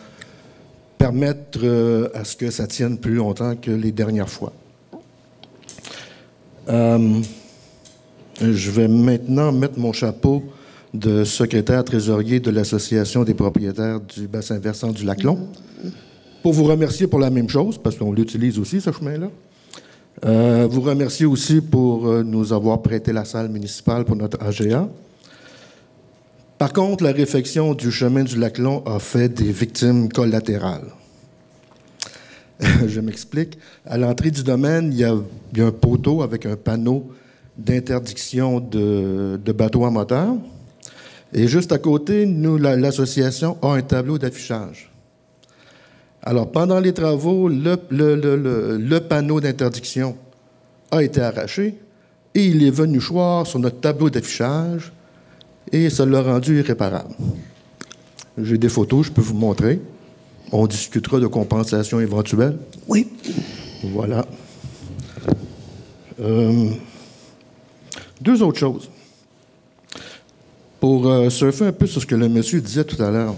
permettre à ce que ça tienne plus longtemps que les dernières fois. Je vais maintenant mettre mon chapeau de secrétaire trésorier de l'Association des propriétaires du bassin versant du Lac-Long pour vous remercier pour la même chose, parce qu'on l'utilise aussi, ce chemin-là. Vous remercier aussi pour nous avoir prêté la salle municipale pour notre AGA. Par contre, la réfection du chemin du Lac-Long a fait des victimes collatérales. Je m'explique. À l'entrée du domaine, il y a un poteau avec un panneau d'interdiction de bateaux à moteur. Et juste à côté, nous, l'association a un tableau d'affichage. Alors, pendant les travaux, le panneau d'interdiction a été arraché et il est venu choir sur notre tableau d'affichage et ça l'a rendu irréparable. J'ai des photos, je peux vous montrer. On discutera de compensation éventuelle. Oui. Voilà. Deux autres choses. Pour surfer un peu sur ce que le monsieur disait tout à l'heure,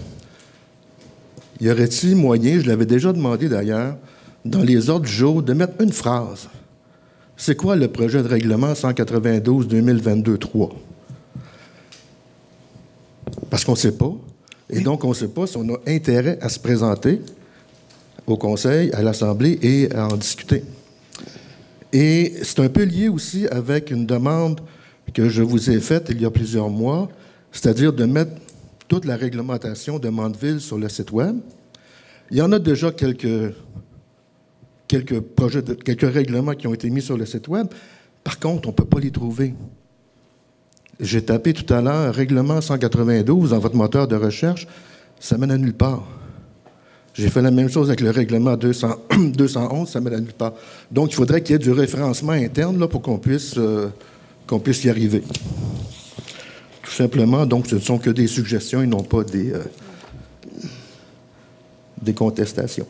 y aurait-il moyen, je l'avais déjà demandé d'ailleurs, dans les ordres du jour, de mettre une phrase. C'est quoi le projet de règlement 192-2022-3? Parce qu'on ne sait pas. Et donc, on ne sait pas si on a intérêt à se présenter au Conseil, à l'Assemblée et à en discuter. Et c'est un peu lié aussi avec une demande que je vous ai faite il y a plusieurs mois, c'est-à-dire de mettre toute la réglementation de Mandeville sur le site Web. Il y en a déjà quelques projets, quelques règlements qui ont été mis sur le site Web. Par contre, on ne peut pas les trouver. J'ai tapé tout à l'heure règlement 192 dans votre moteur de recherche, ça mène à nulle part. J'ai fait la même chose avec le règlement 211, ça mène à nulle part. Donc, il faudrait qu'il y ait du référencement interne là, pour qu'on puisse y arriver. Tout simplement, donc, ce ne sont que des suggestions et non pas des contestations.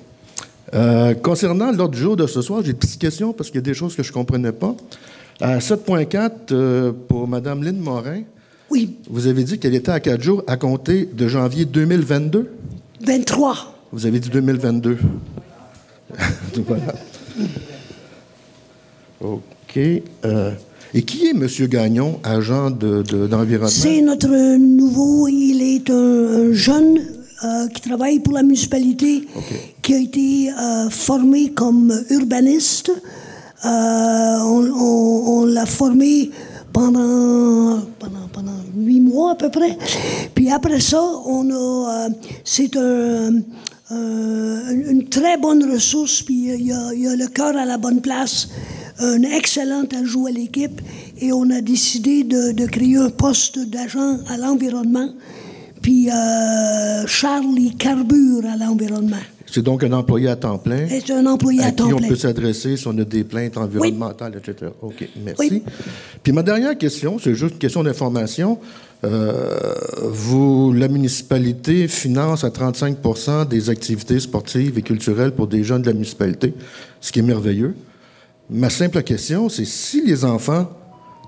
Concernant l'ordre du jour de ce soir, j'ai une petite question parce qu'il y a des choses que je ne comprenais pas. À 7.4, pour Mme Lynne Morin, oui. Vous avez dit qu'elle était à 4 jours à compter de janvier 2022? 23. Vous avez dit 2022. Voilà. OK. Et qui est M. Gagnon, agent d'environnement? C'est notre nouveau, il est un jeune qui travaille pour la municipalité, okay, qui a été formé comme urbaniste. On l'a formé pendant 8 mois à peu près. Puis après ça, c'est une très bonne ressource, puis il a le cœur à la bonne place, un excellent ajout à l'équipe, et on a décidé de créer un poste d'agent à l'environnement. Puis Charles, il carbure à l'environnement. C'est donc un employé à temps plein. C'est un employé à temps plein. À qui on peut s'adresser si on a des plaintes environnementales, oui, etc. OK, merci. Oui. Puis ma dernière question, c'est juste une question d'information. La municipalité finance à 35% des activités sportives et culturelles pour des jeunes de la municipalité, ce qui est merveilleux. Ma simple question, c'est si les enfants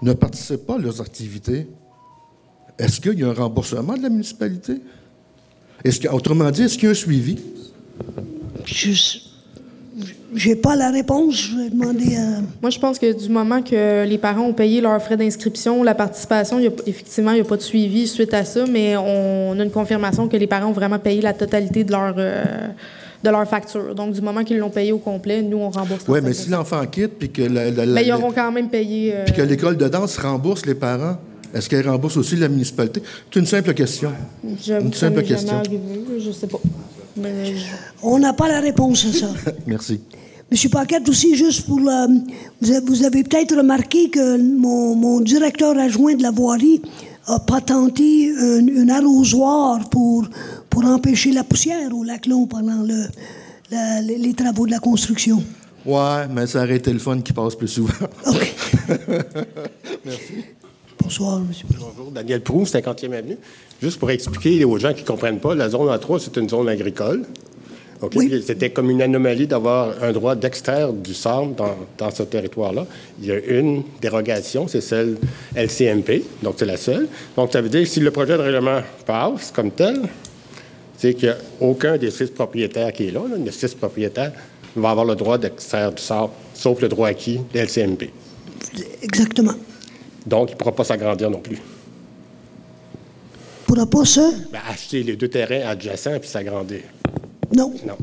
ne participent pas à leurs activités, est-ce qu'il y a un remboursement de la municipalité? Autrement dit, est-ce qu'il y a un suivi? Je n'ai pas la réponse. Je vais demander à... Moi, je pense que du moment que les parents ont payé leurs frais d'inscription, la participation, effectivement, il n'y a pas de suivi suite à ça, mais on a une confirmation que les parents ont vraiment payé la totalité de leur facture. Donc, du moment qu'ils l'ont payé au complet, nous, on rembourse. Oui, mais si l'enfant quitte, puis que mais ils auront quand même payé... Puis que l'école de danse rembourse les parents, est-ce qu'elle rembourse aussi la municipalité? C'est une simple question. Une simple question. Je ne sais pas. Mais on n'a pas la réponse à ça. Merci. M. Paquette, aussi, juste pour... vous avez peut-être remarqué que mon directeur adjoint de la voirie a patenté un arrosoir pour empêcher la poussière au Lac-Long pendant les travaux de la construction. Ouais, mais ça aurait été le fun qui passe plus souvent. OK. Merci. Bonsoir, M. Bonjour, Daniel Proulx, 50e Avenue. Juste pour expliquer aux gens qui ne comprennent pas, la zone A3, c'est une zone agricole. OK? Oui. C'était comme une anomalie d'avoir un droit d'extraire du sable dans ce territoire-là. Il y a une dérogation, c'est celle LCMP, donc c'est la seule. Donc, ça veut dire que si le projet de règlement passe comme tel, c'est qu'il n'y a aucun des 6 propriétaires qui est là, il y a 6 propriétaires, va avoir le droit d'extraire du sable, sauf le droit acquis de LCMP. Exactement. Donc, il ne pourra pas s'agrandir non plus. Il ne pourra pas acheter les 2 terrains adjacents puis s'agrandir. Non. Non.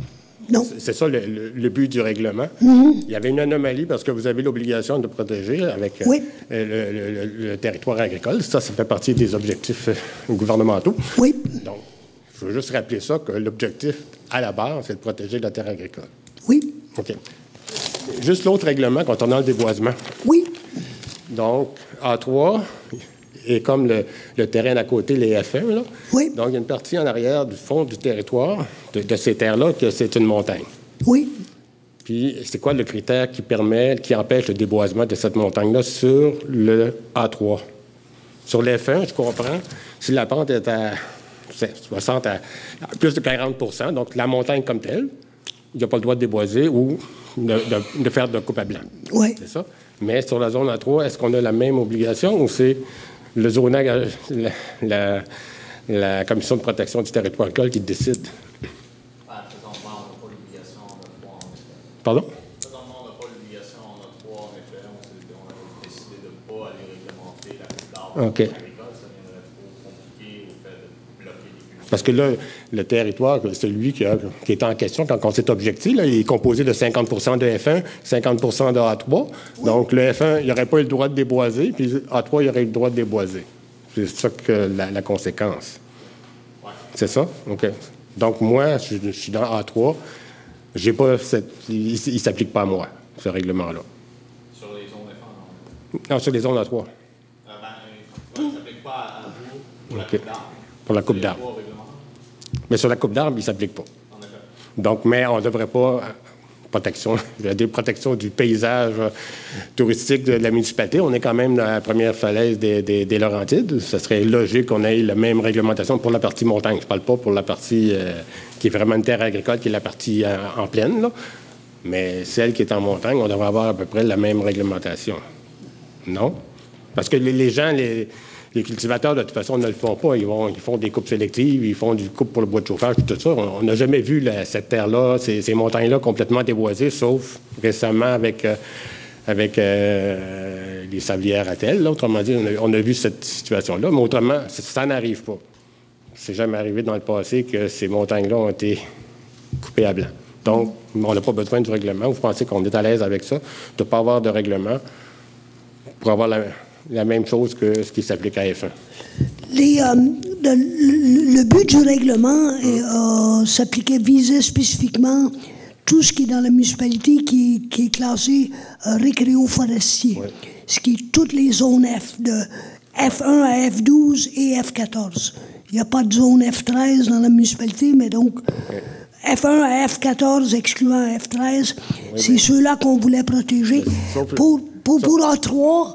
Non. C'est ça le but du règlement. Il y avait une anomalie parce que vous avez l'obligation de protéger avec le territoire agricole. Ça fait partie des objectifs gouvernementaux. Oui. Donc, je veux juste rappeler ça, que l'objectif, à la base, c'est de protéger la terre agricole. Oui. OK. Juste l'autre règlement concernant le déboisement. Oui. Donc, A3, et comme le terrain d'à côté, les F1, là. Oui. Donc, il y a une partie en arrière du fond du territoire, de ces terres-là, que c'est une montagne. Oui. Puis, c'est quoi le critère qui empêche le déboisement de cette montagne-là sur le A3? Sur les F1, je comprends, si la pente est à 60 à plus de 40 %, donc la montagne comme telle, il n'y a pas le droit de déboiser ou de faire de coupe à blanc. Oui. C'est ça. Mais sur la zone A3, est-ce qu'on a la même obligation ou c'est le zonage, la Commission de protection du territoire agricole qui décide? Présentement, on n'a pas l'obligation en A3, en effet. Pardon? Présentement, on n'a pas l'obligation en A3, en effet. On a décidé de ne pas aller réglementer la coupe d'arbres OK. agricole. Ça viendrait trop compliqué au fait de bloquer les cultures. Parce que là, le territoire, celui qui est en question, quand on s'est objecté, là, il est composé de 50 de F1, 50 de A3. Oui. Donc, le F1, il n'aurait pas eu le droit de déboiser, puis A3, il aurait eu le droit de déboiser. C'est ça que la conséquence. Ouais. C'est ça? OK. Donc, moi, je suis dans A3. J'ai pas il ne s'applique pas à moi, ce règlement-là. Sur les zones F1, non? Non, sur les zones A3. Il ne s'applique pas à vous pour la OK. coupe d'arbres. Pour la coupe d'arbres. Mais sur la coupe d'arbres, il ne s'applique pas. En effet. Donc, mais on ne devrait pas... protection du paysage touristique de la municipalité. On est quand même dans la première falaise des Laurentides. Ce serait logique qu'on ait la même réglementation pour la partie montagne. Je ne parle pas pour la partie qui est vraiment une terre agricole, qui est la partie en plaine, là. Mais celle qui est en montagne, on devrait avoir à peu près la même réglementation. Non? Parce que les gens... Les cultivateurs, de toute façon, ne le font pas. Ils font des coupes sélectives, ils font du coupe pour le bois de chauffage, tout ça. On n'a jamais vu cette terre-là, ces montagnes-là complètement déboisées, sauf récemment avec les sablières à tel. Autrement dit, on a vu cette situation-là, mais autrement, ça n'arrive pas. C'est jamais arrivé dans le passé que ces montagnes-là ont été coupées à blanc. Donc, on n'a pas besoin du règlement. Vous pensez qu'on est à l'aise avec ça, de ne pas avoir de règlement pour avoir la même chose que ce qui s'applique à F1. Le but du règlement visait spécifiquement tout ce qui est dans la municipalité qui est classé récréo-forestier, ce qui est toutes les zones F, de F1 à F12 et F14. Il n'y a pas de zone F13 dans la municipalité, mais donc F1 à F14, excluant F13, c'est ceux-là qu'on voulait protéger. Pour A3,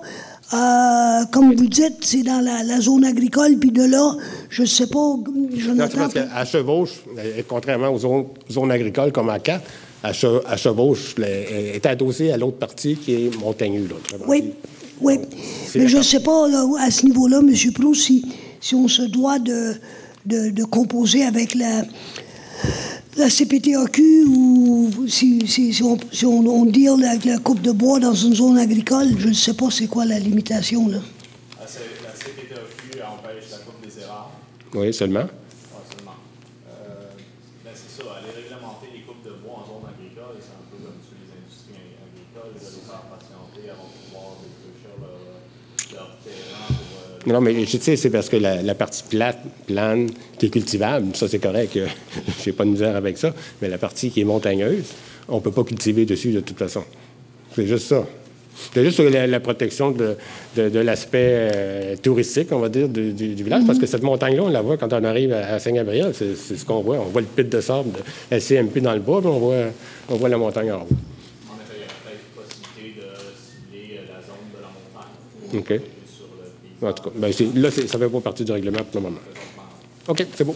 comme vous dites, c'est dans la zone agricole, puis de là, je ne sais pas, Jonathan... Non, parce qu'à Chevauche, contrairement aux zones agricoles comme à 4, à Chevauche est adossé à l'autre partie qui est montagneux. Oui. Mais je ne sais pas, là, à ce niveau-là, M. Proulx, si on se doit de composer avec la CPTAQ ou si on deal avec la coupe de bois dans une zone agricole, je ne sais pas c'est quoi la limitation, là. La CPTAQ empêche la coupe des érards. Oui, seulement. Oui, seulement. Ben c'est ça, aller réglementer les coupes de bois en zone agricole, c'est un peu comme sur les industries agricoles, de les faire patienter avant de pouvoir défricher leur terrain pour... Non, mais je sais, c'est parce que la partie plane, qui est cultivable, ça c'est correct, j'ai pas de misère avec ça, mais la partie qui est montagneuse, on peut pas cultiver dessus de toute façon. C'est juste ça. C'est juste la protection de l'aspect touristique, on va dire, du village, parce que cette montagne-là, on la voit quand on arrive à Saint-Gabriel, c'est ce qu'on voit. On voit le pit de sable de LCMP dans le bas, puis on voit la montagne en haut. En effet, il y a peut-être possibilité de cibler la zone de la montagne. OK. En tout cas, ça ne fait pas partie du règlement pour le moment. OK, c'est beau.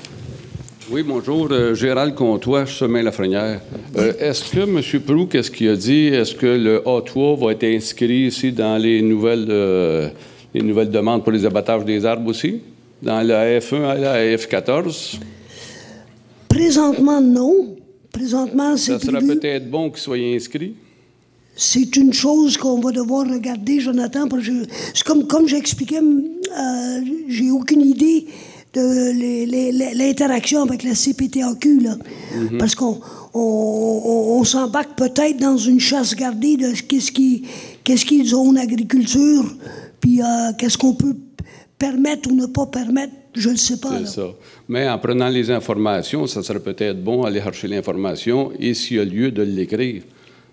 Oui, bonjour. Gérald Comtois, Chemin-Lafrenière. Est-ce que M. Proulx, qu'est-ce qu'il a dit? Est-ce que le A3 va être inscrit ici dans les nouvelles demandes pour les abattages des arbres aussi? Dans la F1 et la F14? Présentement, non. Présentement, c'est Ça serait prévu. peut-être bon qu'il soit inscrit. C'est une chose qu'on va devoir regarder, Jonathan, parce que comme j'expliquais, j'ai aucune idée de l'interaction avec la CPTAQ, là. Parce qu'on s'embarque peut-être dans une chasse gardée de qu'est-ce qui est zone agriculture, puis qu'est-ce qu'on peut permettre ou ne pas permettre, je ne sais pas. C'est ça. Mais en prenant les informations, ça serait peut-être bon d'aller chercher l'information et s'il y a lieu de l'écrire.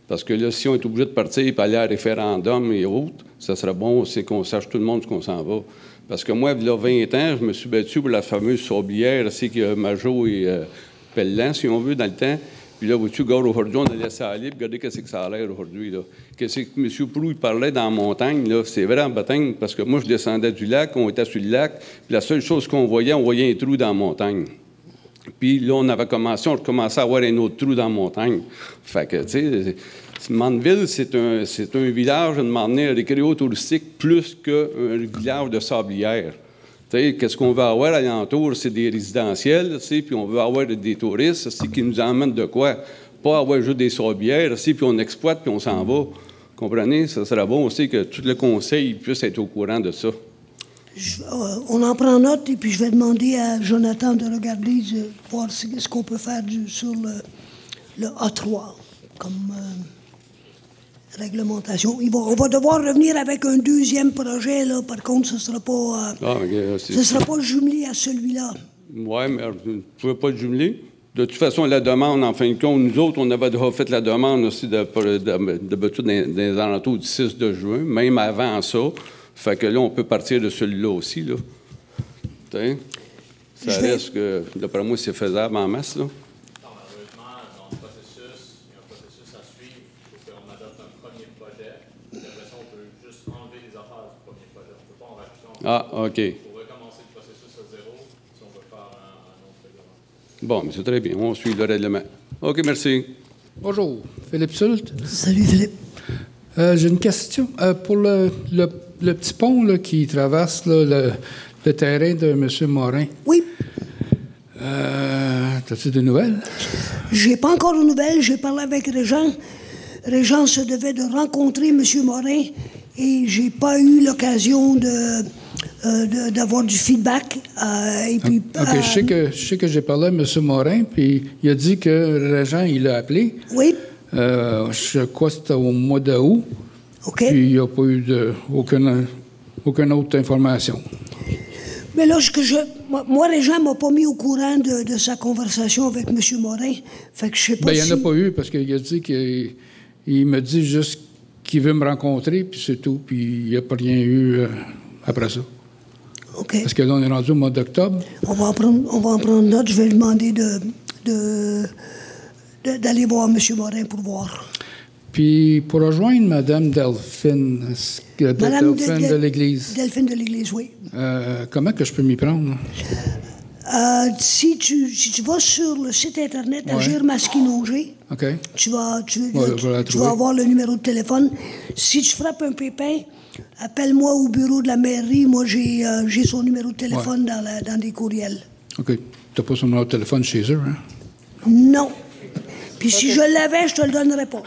Parce que là, si on est obligé de partir et aller à référendum et autres, ça serait bon aussi qu'on sache tout le monde ce qu'on s'en va. Parce que moi, il y a 20 ans, je me suis battu pour la fameuse Saubière, c'est que Majot et Pellan, si on veut, dans le temps. Puis là, vois-tu, aujourd'hui, on a laissé aller, puis regardez qu'est-ce que ça a l'air aujourd'hui, là. Qu'est-ce que M. Proulx parlait dans la montagne, là, c'est vrai en Bretagne, parce que moi, je descendais du lac, on était sur le lac, puis la seule chose qu'on voyait, on voyait un trou dans la montagne. Puis là, on recommençait à avoir un autre trou dans la montagne. Fait que, tu sais, Mandeville, c'est un village, un récréo touristique, plus qu'un village de sablière. Tu sais, qu'est-ce qu'on veut avoir alentour? C'est des résidentiels, tu sais, puis on veut avoir des touristes, c'est qui nous emmènent de quoi? Pas avoir juste des sablières, tu sais, puis on exploite, puis on s'en va. Comprenez? Ça serait bon aussi que tout le conseil puisse être au courant de ça. On en prend note, et puis je vais demander à Jonathan de regarder, de voir ce qu'on peut faire sur le A3 comme réglementation. On va devoir revenir avec un deuxième projet, là. Par contre, ce ne sera pas jumelé à celui-là. Oui, mais vous ne pouvez pas le jumeler. De toute façon, la demande, en fin de compte, nous autres, on avait déjà fait la demande aussi d'habitude dans les alentours du 6 de juin, même avant ça. Fait que là, on peut partir de celui-là aussi, là. T'sais? Ça reste que, d'après moi, c'est faisable en masse, là. Non, malheureusement, dans le processus, il y a un processus à suivre. Il faut qu'on adopte un premier projet. Puis après ça, on peut juste enlever les affaires du premier projet. On ne peut pas en rajouter. OK. Il faut recommencer le processus à zéro si on veut faire un autre règlement. Bon, mais c'est très bien. On suit le règlement. OK, merci. Bonjour. Philippe Sult. Salut, Philippe. J'ai une question. Pour le petit pont là, qui traverse là, le terrain de M. Morin. Oui. As-tu des nouvelles? J'ai pas encore de nouvelles. J'ai parlé avec Régent. Régent se devait de rencontrer M. Morin et j'ai pas eu l'occasion d'avoir du feedback. Et puis, OK, je sais que j'ai parlé à M. Morin, puis il a dit que Régent, il l'a appelé. Oui. Je crois que c'était au mois d'août. OK. Puis il n'y a pas eu aucune autre information. Mais lorsque moi, Régent ne m'a pas mis au courant de sa conversation avec M. Morin. Fait que je sais pas il n'y en a pas eu, parce qu'il a dit qu'il me dit juste qu'il veut me rencontrer, puis c'est tout. Puis il n'y a pas rien eu après ça. OK. Parce que là, on est rendu au mois d'octobre. On va en prendre note. Je vais lui demander d'aller voir M. Morin pour voir. Puis, pour rejoindre Mme Delphine, Delphine de l'Église. Delphine de l'Église, oui. Comment que je peux m'y prendre? Si tu vas sur le site Internet d'Agir Masquinongé, okay. tu vas avoir le numéro de téléphone. Si tu frappes un pépin, appelle-moi au bureau de la mairie. Moi, j'ai son numéro de téléphone dans des courriels. OK. Tu n'as pas son numéro de téléphone chez eux, hein? Non. Puis si je l'avais, je te le donnerais pas.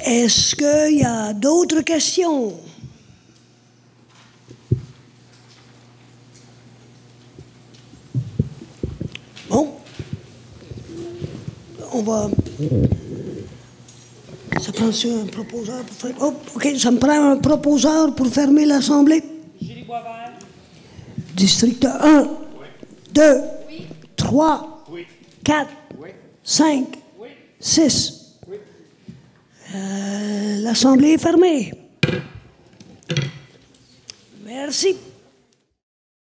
Est-ce qu'il y a d'autres questions? Bon. On va... Ça prend un proposeur pour faire... Oh, OK, ça me prend un proposeur pour fermer l'Assemblée. Julie Boisvert. District 1, 2, 3, 4, 5, 6. L'Assemblée est fermée. Merci.